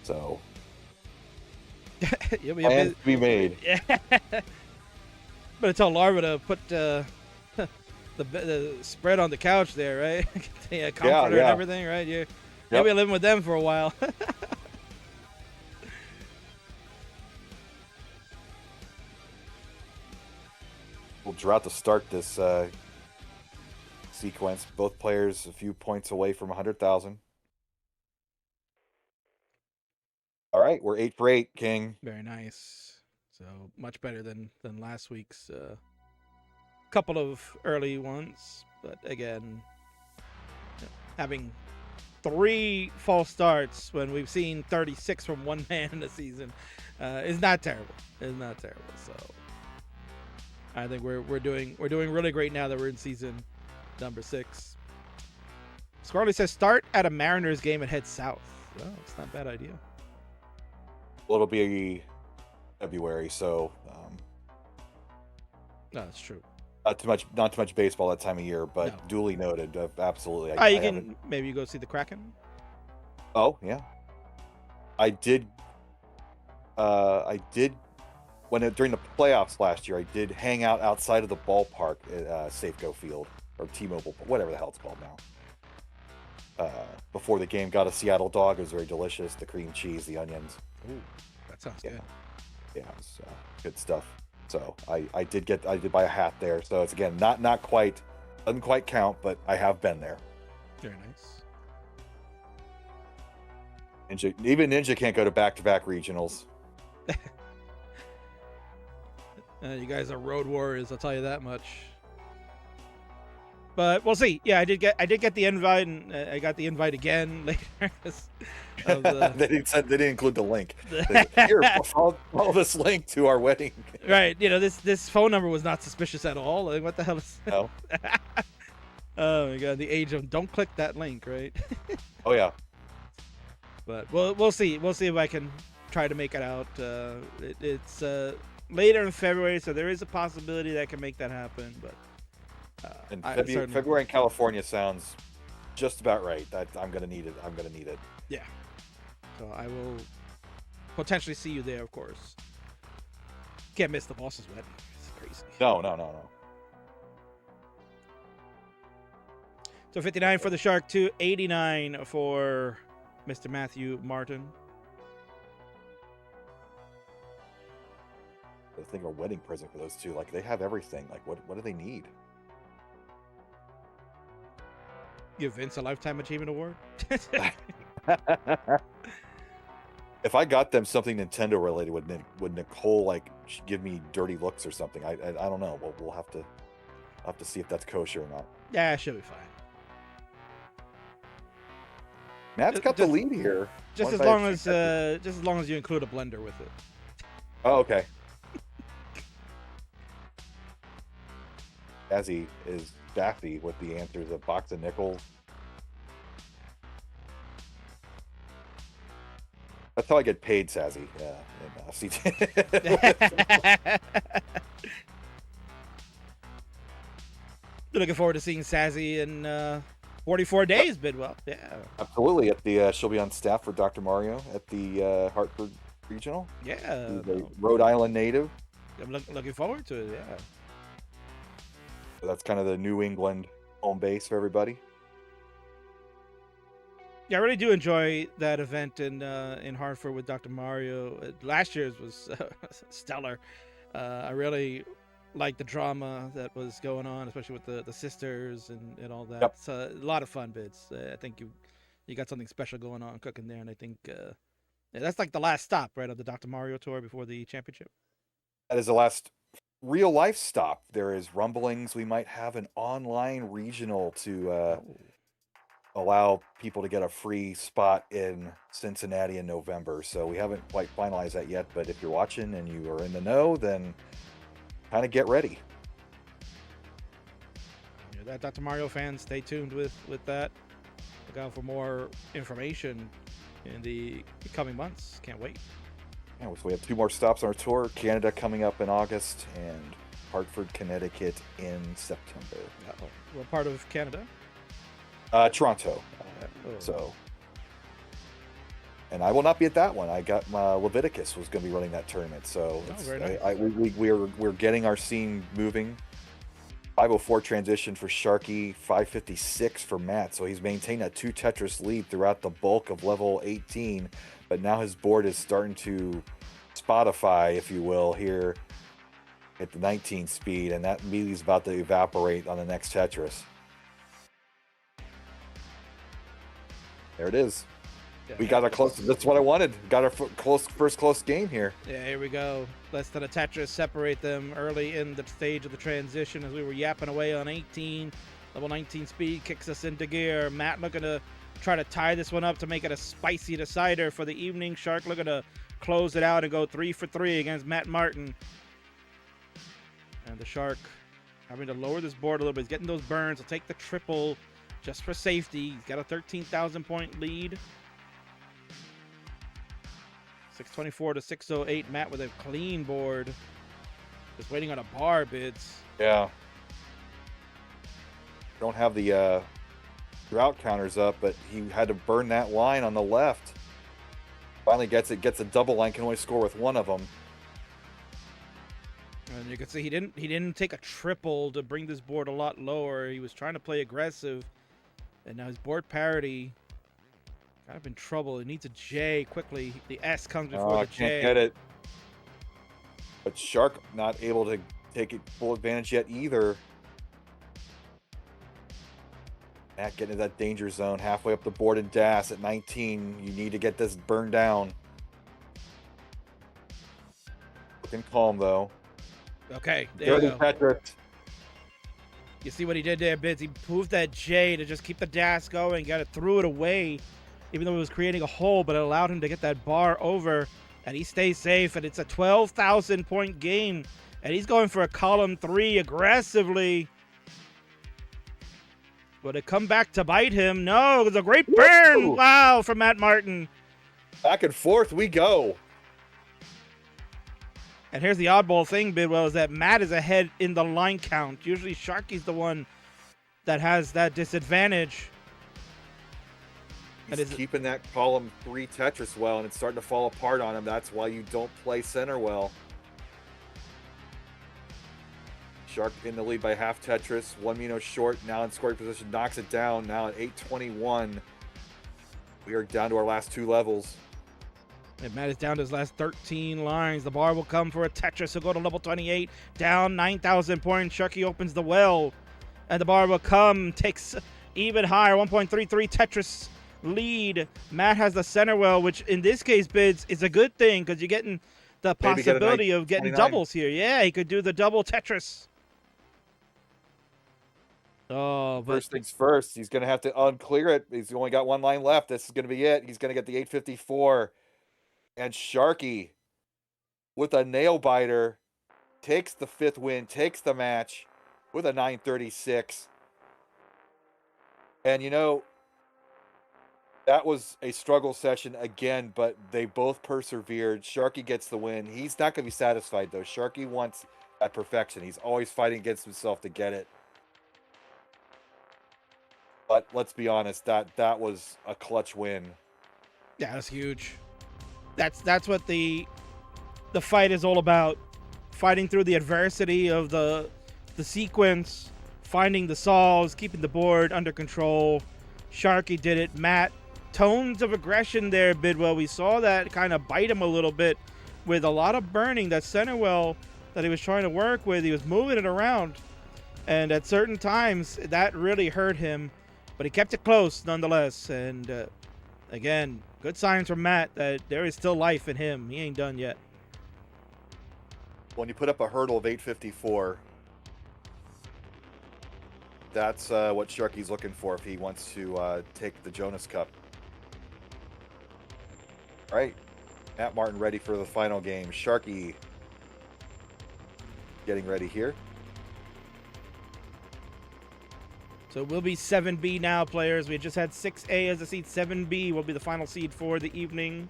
So plans to be made. Yeah. Better tell Larva to put the spread on the couch there, right? The comforter and everything, right? You'll be living with them for a while. We'll draw to start this sequence. Both players a few points away from 100,000. All right, we're 8 for 8, King. Very nice. So much better than last week's couple of early ones. But again, having 3 false starts when we've seen 36 from one man in the season is not terrible. It's not terrible. So I think we're doing really great now that we're in season number 6. Scarlett says start at a Mariners game and head south. Well, it's not a bad idea. Well, it'll be February, so No, that's true. not too much baseball that time of year, but No. Duly noted. Absolutely. You can maybe go see the Kraken. Oh yeah, I did. During the playoffs last year, I did hang out outside of the ballpark at Safeco Field or T-Mobile, whatever the hell it's called now. Before the game, got a Seattle dog. It was very delicious. The cream cheese, the onions. Ooh, that sounds good. Yeah, it was good stuff. So I did buy a hat there. So it's again not quite, doesn't quite count, but I have been there. Very nice. Even Ninja can't go to back-to-back regionals. You guys are road warriors, I'll tell you that much. But we'll see. Yeah, I did get the invite, and I got the invite again later. They didn't include the link. Here, follow this link to our wedding. Right. This phone number was not suspicious at all. Like, what the hell is? No. Oh my god, the age of don't click that link, right? Oh yeah. But we'll see. We'll see if I can try to make it out. It's later in February, so there is a possibility that I can make that happen. But February in California sounds just about right. I'm gonna need it. Yeah. So I will potentially see you there, of course. Can't miss the boss's wedding. It's crazy. No. So 59 for the Shark, 289 for Mr. Matthew Martin. I think of a wedding present for those two. Like they have everything. Like what do they need? Give Vince a Lifetime Achievement Award? If I got them something Nintendo related, would Nicole like give me dirty looks or something? I don't know. We'll have to see if that's kosher or not. Yeah, she'll be fine. Matt's got the lead here. Just as long as you include a blender with it. Oh, okay. Azzy is daffy with the answers. A box of nickels. That's how I get paid, Sazzy. Yeah. Looking forward to seeing Sazzy in 44 days, Bidwell. Yeah. Absolutely. She'll be on staff for Dr. Mario at the Hartford Regional. Yeah. He's a Rhode Island native. I'm looking forward to it. Yeah. So that's kind of the New England home base for everybody. Yeah, I really do enjoy that event in Hartford with Dr. Mario. Last year's was stellar. I really like the drama that was going on, especially with the sisters and all that. Yep. It's a lot of fun, Bids. I think you got something special going on cooking there, and I think that's like the last stop, right, of the Dr. Mario tour before the championship. That is the last real life stop. There is rumblings we might have an online regional to allow people to get a free spot in Cincinnati in November. So we haven't quite finalized that yet, but if you're watching and you are in the know, then kind of get ready. Yeah, that Dr. Mario fans, stay tuned with that. Look out for more information in the coming months. Can't wait. Yeah, so we have 2 more stops on our tour. Canada coming up in August and Hartford, Connecticut in September. What part of Canada? Toronto. So, and I will not be at that one. I got Leviticus was going to be running that tournament. So very nice. we're getting our scene moving. 504 transition for Sharky, 556 for Matt. So he's maintained that 2 Tetris lead throughout the bulk of level 18. But now his board is starting to Spotify, if you will, here at the 19 speed. And that immediately is about to evaporate on the next Tetris. There it is. Yeah, We got a close. That's what I wanted. Got our first close game here. Yeah, here we go. Less than a Tetris separate them early in the stage of the transition as we were yapping away on 18. Level 19 speed kicks us into gear. Matt looking to try to tie this one up to make it a spicy decider for the evening. Shark looking to close it out and go 3 for 3 against Matt Martin. And the Shark having to lower this board a little bit. He's getting those burns. He'll take the triple just for safety. He's got a 13,000 point lead. 624 to 608. Matt with a clean board. Just waiting on a bar, Bids. Yeah. Don't have the drought counters up, but he had to burn that line on the left. Finally gets a double line, can only score with one of them. And you can see he didn't take a triple to bring this board a lot lower. He was trying to play aggressive. And now his board parity kind of in trouble. It needs a J quickly. The S comes before the J. Can't get it. But Shark not able to take it full advantage yet either. Matt getting into that danger zone halfway up the board in DAS at 19. You need to get this burned down. Looking calm though. Okay, there we go. Patrick. You see what he did there, Bids? He moved that J to just keep the DAS going, threw it away, even though it was creating a hole, but it allowed him to get that bar over, and he stays safe, and it's a 12,000 point game, and he's going for a column 3 aggressively. Will it come back to bite him? No, it was a great burn. Woo! Wow, from Matt Martin. Back and forth we go. And here's the oddball thing, Bidwell, is that Matt is ahead in the line count. Usually Sharky's the one that has that disadvantage. He's keeping that column 3 Tetris well, and it's starting to fall apart on him. That's why you don't play center well. Shark in the lead by half Tetris. 1 Mino short, now in scoring position, knocks it down. Now at 821. We are down to our last 2 levels. And Matt is down to his last 13 lines. The bar will come for a Tetris. He'll go to level 28, down 9,000 points. Sharky opens the well, and the bar will come, takes even higher, 1.33 Tetris lead. Matt has the center well, which in this case, Bids, is a good thing because you're getting the possibility of getting doubles here. Yeah, he could do the double Tetris. Oh, but first things first, he's going to have to unclear it. He's only got 1 line left. This is going to be it. He's going to get the 854. And Sharky, with a nail biter, takes the 5th win, takes the match with a 936. And, you know, that was a struggle session again, but they both persevered. Sharky gets the win. He's not going to be satisfied, though. Sharky wants that perfection. He's always fighting against himself to get it. But let's be honest, that was a clutch win. Yeah, that's huge. That's what the fight is all about. Fighting through the adversity of the sequence, finding the solves, keeping the board under control. Sharky did it. Matt, tones of aggression there, Bidwell. We saw that kind of bite him a little bit with a lot of burning. That center well that he was trying to work with, he was moving it around. And at certain times, that really hurt him. But he kept it close nonetheless. And again, good signs from Matt that there is still life in him. He ain't done yet. When you put up a hurdle of 854, that's what Sharky's looking for if he wants to take the Jonas Cup. All right, Matt Martin ready for the final game. Sharky getting ready here. So it will be 7B now, players. We just had 6A as a seed. 7B will be the final seed for the evening.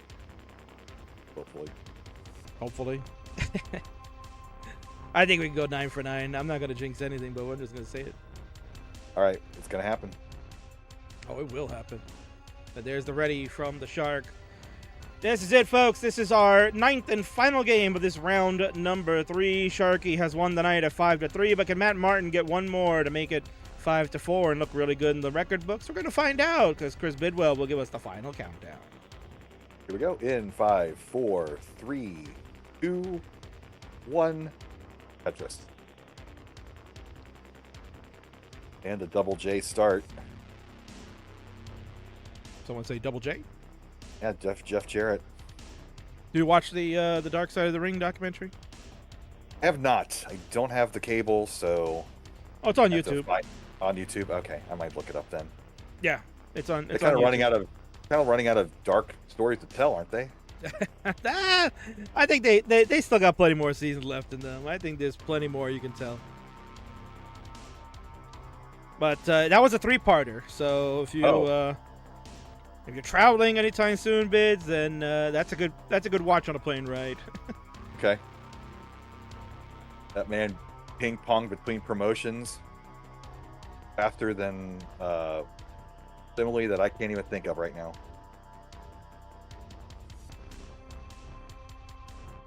Hopefully. I think we can go 9 for 9. I'm not going to jinx anything, but we're just going to say it. All right, it's going to happen. Oh, it will happen. But there's the ready from the Shark. This is it, folks. This is our 9th and final game of this round number 3. Sharky has won the night at 5-3, but can Matt Martin get one more to make it 5-4 and look really good in the record books? We're going to find out because Chris Bidwell will give us the final countdown. Here we go. In 5, 4, 3, 2, 1. Tetris. And a double J start. Someone say Double J. Yeah, Jeff Jarrett. Did you watch the Dark Side of the Ring documentary? I have not. I don't have the cable, so. Oh, it's on YouTube. On YouTube. Okay, I might look it up then. Yeah, it's on. They're kind of running out of dark stories to tell, aren't they? I think they still got plenty more seasons left in them. I think there's plenty more you can tell. But that was a 3-parter. So if you're traveling anytime soon, Bids, then that's a good watch on a plane ride. Okay. That man ping pong between promotions faster than simile that I can't even think of right now.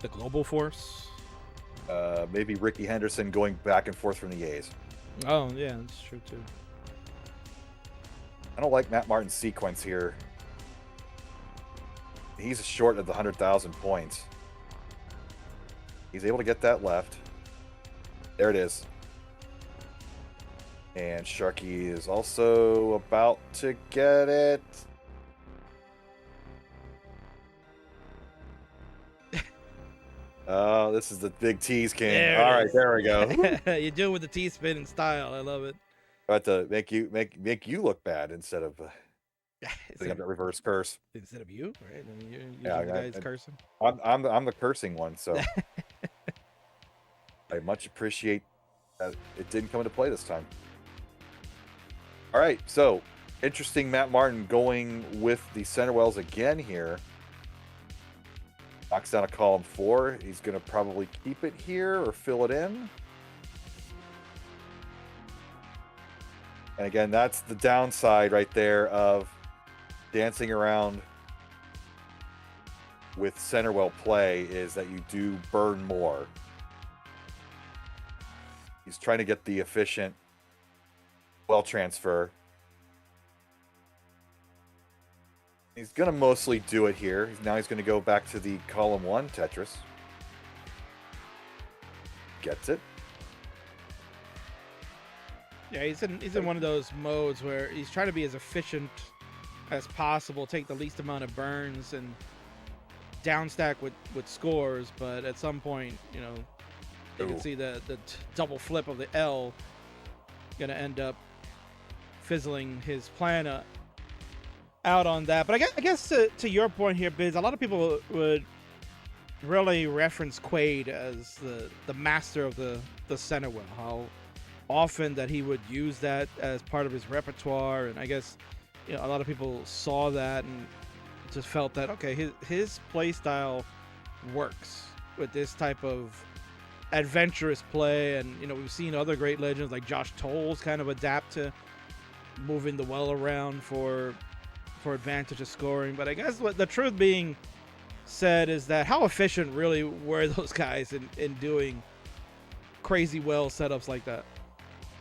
The Global Force. Maybe Ricky Henderson going back and forth from the A's. Oh yeah, that's true too. I don't like Matt Martin's sequence here. He's short of the 100,000 points. He's able to get that left. There it is. And Sharky is also about to get it. Oh, this is the big tease king. All right, there we go. You do it with the T-spin in style. I love it. About to make you look bad instead of putting up that reverse curse. Instead of you, right? I mean, you're the guy cursing. I'm the cursing one, so I much appreciate that it didn't come into play this time. All right, so interesting. Matt Martin going with the center wells again here. Knocks down a column 4. He's going to probably keep it here or fill it in. And again, that's the downside right there of dancing around with center well play, is that you do burn more. He's trying to get the efficient well transfer. He's going to mostly do it here. Now he's going to go back to the column 1 Tetris. Gets it. Yeah, he's in one of those modes where he's trying to be as efficient as possible, take the least amount of burns, and downstack with scores. But at some point, you know, you can see the double flip of the L going to end up fizzling his plan out on that. But I guess to your point here, Biz, a lot of people would really reference Quaid as the master of the center well. How often that he would use that as part of his repertoire, and I guess, you know, a lot of people saw that and just felt that, okay, his play style works with this type of adventurous play. And, you know, we've seen other great legends like Josh Tolles kind of adapt to moving the well around for advantage of scoring. But I guess what the truth being said is that how efficient really were those guys in doing crazy well setups like that?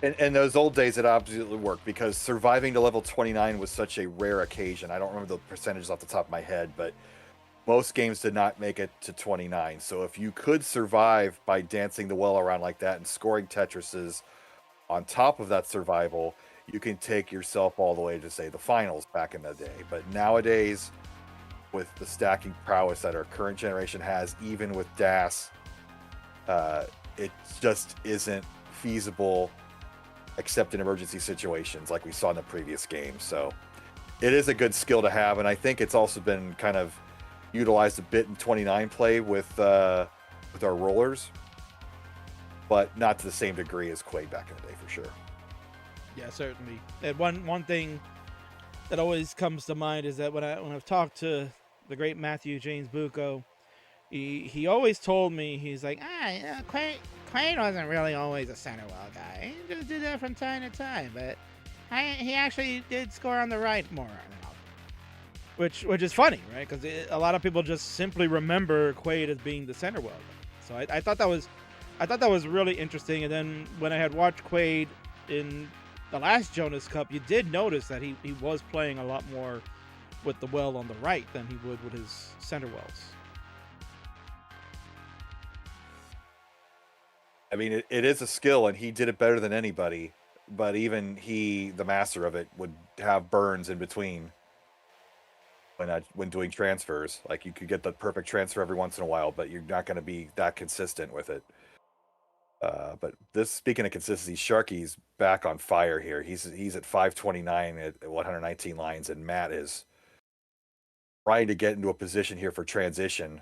In those old days, it absolutely worked, because surviving to level 29 was such a rare occasion. I don't remember the percentages off the top of my head, but most games did not make it to 29. So if you could survive by dancing the well around like that and scoring Tetrises on top of that survival, you can take yourself all the way to, say, the finals back in the day. But nowadays, with the stacking prowess that our current generation has, even with DAS, it just isn't feasible except in emergency situations like we saw in the previous game. So it is a good skill to have, and I think it's also been kind of utilized a bit in 29 play with our rollers, but not to the same degree as Quaid back in the day, for sure. Yeah, certainly. And one thing that always comes to mind is that when I've talked to the great Matthew James Bucco, he always told me, he's like, Quaid wasn't really always a center well guy. He just did that from time to time, but he actually did score on the right more often. Which is funny, right? Because a lot of people just simply remember Quaid as being the center well guy. So I thought that was really interesting. And then when I had watched Quaid in the last Jonas Cup, you did notice that he was playing a lot more with the well on the right than he would with his center wells. I mean, it is a skill, and he did it better than anybody. But even he, the master of it, would have burns in between. when doing transfers. Like, you could get the perfect transfer every once in a while, but you're not going to be that consistent with it. But speaking of consistency, Sharky's back on fire here. He's at 529 at 119 lines, and Matt is trying to get into a position here for transition.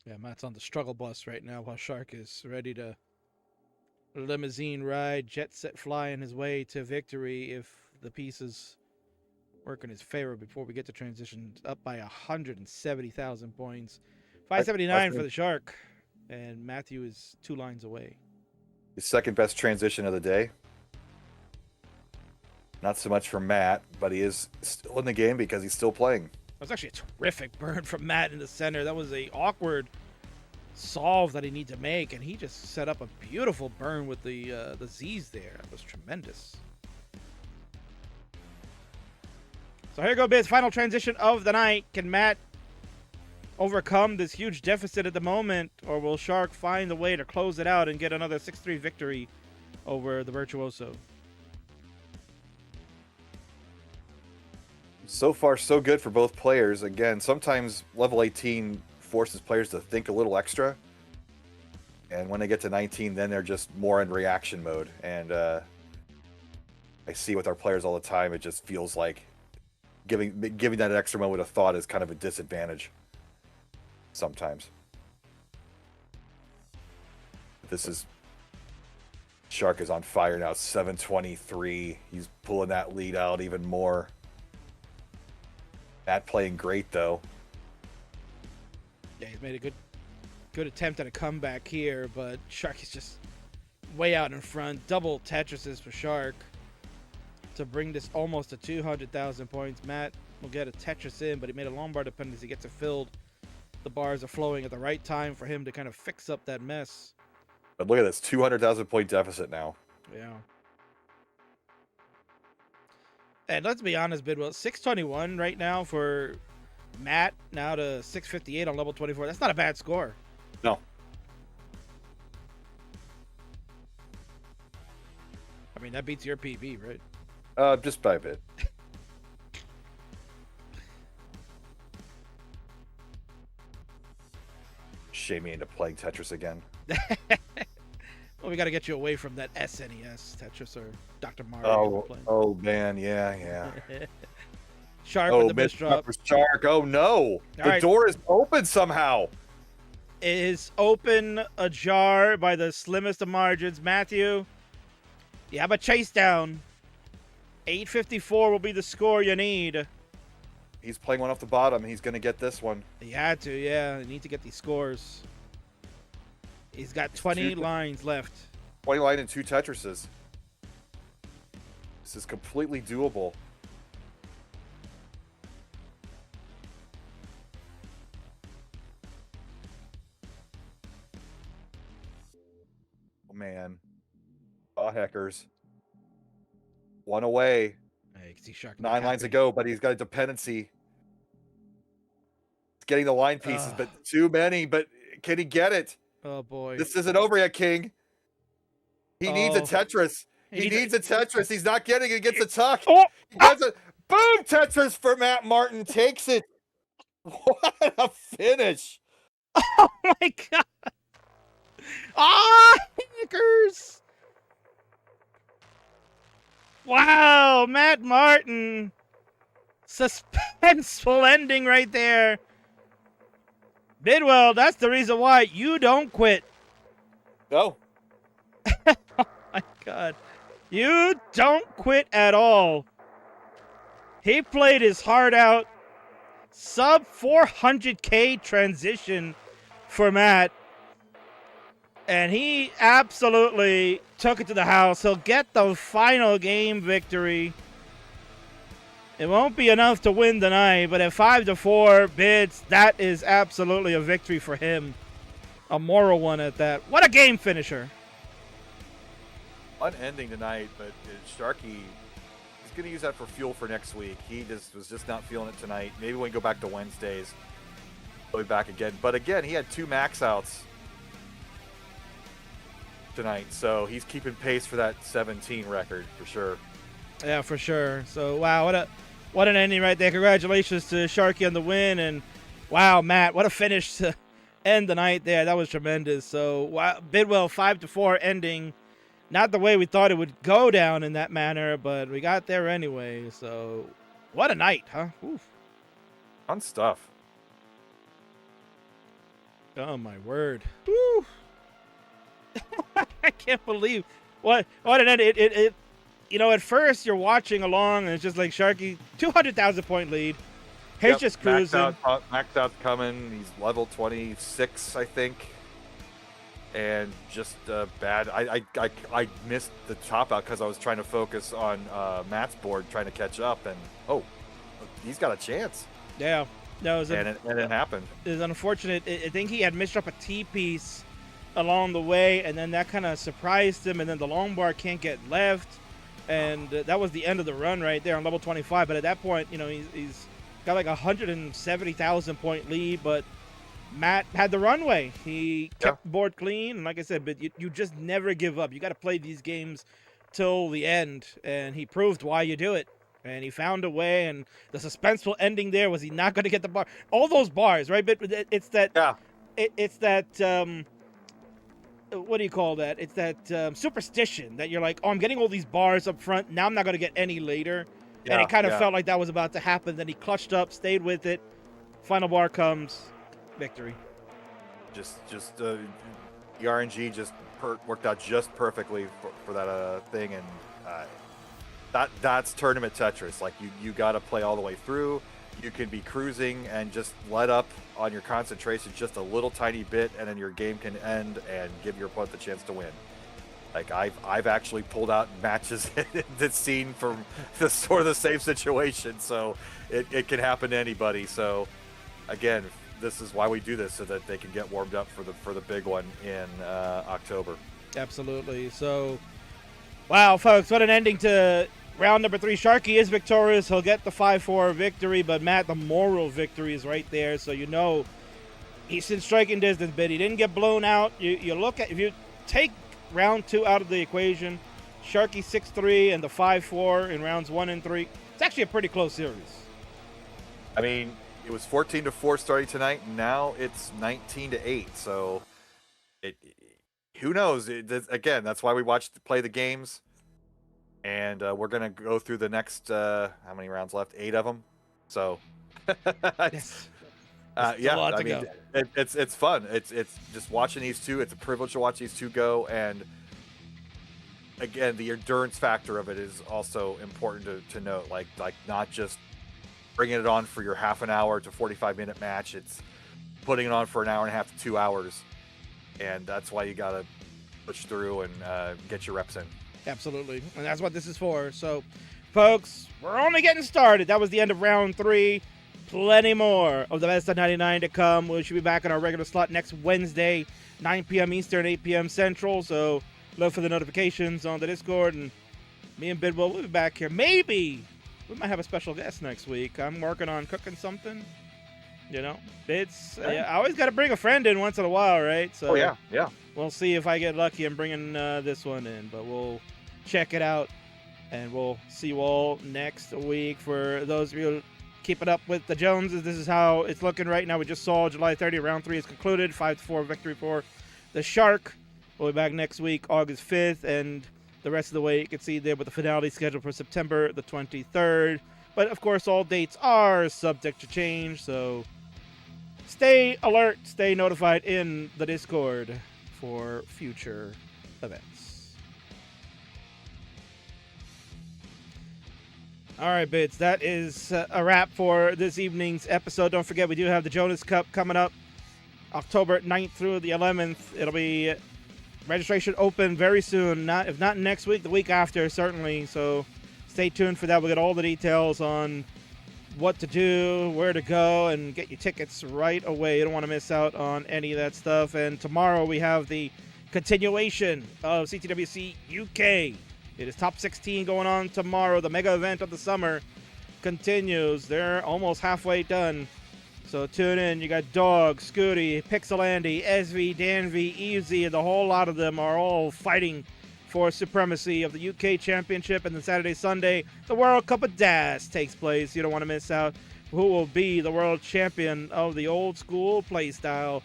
Yeah, Matt's on the struggle bus right now while Shark is ready to limousine ride, jet set flying his way to victory if the pieces work in his favor before we get to transition. Up by 170,000 points. 579 for the Shark, and Matthew is 2 lines away. His second best transition of the day. Not so much for Matt, but he is still in the game because he's still playing. That was actually a terrific burn from Matt in the center. That was a awkward solve that he needed to make, and he just set up a beautiful burn with the Z's there. That was tremendous. So here go Biz, final transition of the night. Can Matt overcome this huge deficit at the moment, or will Shark find a way to close it out and get another 6-3 victory over the Virtuoso? So far, so good for both players. Again, sometimes level 18 forces players to think a little extra. And when they get to 19, then they're just more in reaction mode. And I see with our players all the time, it just feels like giving that extra moment of thought is kind of a disadvantage sometimes. Shark is on fire now, 723. He's pulling that lead out even more. Matt playing great, though. Yeah, he's made a good attempt at a comeback here, but Shark is just way out in front. Double Tetrises for Shark to bring this almost to 200,000 points. Matt will get a Tetris in, but he made a long bar dependency, gets it filled. The bars are flowing at the right time for him to kind of fix up that mess. But look at this, 200,000 point deficit now. Yeah. And let's be honest, Bidwell, 621 right now for Matt, now to 658 on level 24. That's not a bad score. No. I mean, that beats your PB, right? Just by a bit. Shame me into playing Tetris again. Well, we got to get you away from that SNES Tetris or Dr. Mario. Oh man, yeah. Shark with the miss drop. Shark. Oh no, the door is open somehow. It is open ajar by the slimmest of margins. Matthew, you have a chase down. 854 will be the score you need. He's playing one off the bottom. He's going to get this one. He had to, yeah. You need to get these scores. He's got 20 lines left. 20 line and 2 Tetrises. This is completely doable. Oh, man. Oh, heckers. One away. Hey, you can see Shark 9 lines to go, but he's got a dependency. He's getting the line pieces, but too many. But can he get it? Oh, boy. This isn't over yet, King. He needs a Tetris. He needs a Tetris. He's not getting it. He gets a tuck. He gets a boom Tetris for Matt Martin. Takes it. What a finish. Oh, my God. Ah, Hackers. Wow, Matt Martin. Suspenseful ending right there. Bidwell, that's the reason why you don't quit. No. Oh, my God. You don't quit at all. He played his heart out. Sub 400K transition for Matt. And he absolutely took it to the house. He'll get the final game victory. It won't be enough to win tonight, but at 5-4 bids, that is absolutely a victory for him. A moral one at that. What a game finisher. Unending tonight, but Sharky, he's going to use that for fuel for next week. He was just not feeling it tonight. Maybe when we go back to Wednesdays, he'll be back again. But again, he had 2 max outs tonight, so he's keeping pace for that 17 record for sure. Yeah, for sure. So wow, What an ending right there. Congratulations to Sharky on the win. And wow, Matt, what a finish to end the night there. That was tremendous. So wow, Bidwell 5-4 ending. Not the way we thought it would go down in that manner, but we got there anyway. So what a night, huh? Oof. Fun stuff. Oh, my word. Woo. I can't believe what an end. It you know, at first you're watching along and it's just like Sharky, 200,000 point lead. He's just cruising. Maxed out's coming. He's level 26, I think. And just bad. I missed the top out because I was trying to focus on Matt's board, trying to catch up. And oh, he's got a chance. Yeah. No, it happened. It was unfortunate. I think he had missed up a T piece along the way, and then that kind of surprised him. And then the long bar can't get left. And that was the end of the run right there on level 25. But at that point, you know, he's got like 170,000 point lead. But Matt had the runway. He kept the board clean. And like I said, but you just never give up. You got to play these games till the end. And he proved why you do it. And he found a way. And the suspenseful ending there was he not going to get the bar. All those bars, right? But it's that. Yeah. It's that. What do you call that? It's that superstition that you're like, oh, I'm getting all these bars up front. Now I'm not going to get any later. Yeah, and it kind of felt like that was about to happen. Then he clutched up, stayed with it. Final bar comes. Victory. Just the RNG just worked out just perfectly for that thing. And that's tournament Tetris. Like, you got to play all the way through. You can be cruising and just let up on your concentration just a little tiny bit, and then your game can end and give your opponent the chance to win. Like, I've actually pulled out matches that's seen from the sort of the same situation, so it can happen to anybody. So again, this is why we do this, so that they can get warmed up for the big one in October. Absolutely. So, wow, folks, what an ending to round number 3. Sharky is victorious. He'll get the 5-4 victory, but Matt, the moral victory is right there. So you know he's in striking distance, but he didn't get blown out. You look at, if you take round 2 out of the equation, Sharky 6-3 and the 5-4 in rounds 1 and 3. It's actually a pretty close series. I mean, it was 14-4 starting tonight. Now it's 19-8. So who knows? Again, that's why we play the games. And we're going to go through the next, how many rounds left? 8 of them. So, yes. Yeah, I mean, it's fun. It's just watching these two. It's a privilege to watch these two go. And again, the endurance factor of it is also important to note. Like not just bringing it on for your half an hour to 45-minute match. It's putting it on for an hour and a half to 2 hours. And that's why you got to push through and get your reps in. Absolutely. And that's what this is for. So, folks, we're only getting started. That was the end of round 3. Plenty more of the best of 99 to come. We should be back on our regular slot next Wednesday, 9 p.m. Eastern, 8 p.m. Central. So, look for the notifications on the Discord. And me and Bidwell will be back here. Maybe we might have a special guest next week. I'm working on cooking something. You know, I always got to bring a friend in once in a while, right? So, yeah. We'll see if I get lucky and bringing this one in. But we'll check it out, and we'll see you all next week. For those of you keeping up with the Joneses, this is how it's looking right now. We just saw July 30th, round 3 is concluded, 5-4 victory for the Shark. We'll be back next week, August 5th, and the rest of the way you can see there with the finale scheduled for September the 23rd. But of course, all dates are subject to change, so stay alert, stay notified in the Discord for future events. All right, Bids, that is a wrap for this evening's episode. Don't forget, we do have the Jonas Cup coming up October 9th through the 11th. It'll be registration open very soon, if not next week, the week after, certainly. So stay tuned for that. We'll get all the details on what to do, where to go, and get your tickets right away. You don't want to miss out on any of that stuff. And tomorrow we have the continuation of CTWC UK. It is top 16 going on tomorrow. The mega event of the summer continues. They're almost halfway done. So tune in. You got Dog, Scooty, Pixelandy, SV, Danvy, Easy, and the whole lot of them are all fighting for for supremacy of the UK Championship, and then Saturday, Sunday, the World Cup of DAS takes place. You don't want to miss out. Who will be the world champion of the old school play style?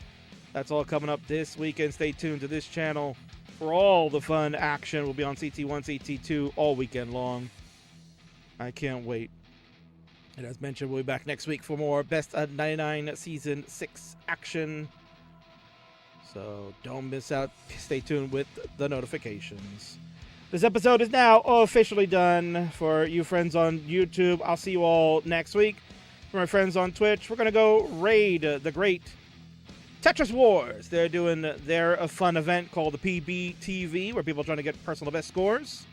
That's all coming up this weekend. Stay tuned to this channel for all the fun action. We'll be on CT1, CT2 all weekend long. I can't wait. And as mentioned, we'll be back next week for more Best of 99 Season 6 action. So don't miss out. Stay tuned with the notifications. This episode is now officially done. For you friends on YouTube, I'll see you all next week. For my friends on Twitch, we're going to go raid the great Tetris Wars. They're doing their fun event called the PBTV, where people are trying to get personal best scores.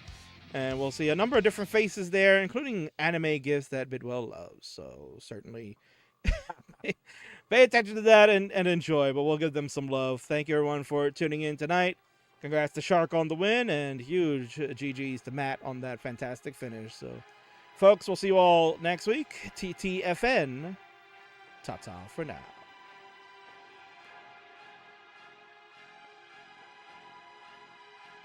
And we'll see a number of different faces there, including anime gifts that Bidwell loves. So certainly pay attention to that and enjoy, but we'll give them some love. Thank you, everyone, for tuning in tonight. Congrats to Shark on the win, and huge GGs to Matt on that fantastic finish. So, folks, we'll see you all next week. TTFN. Ta-ta for now.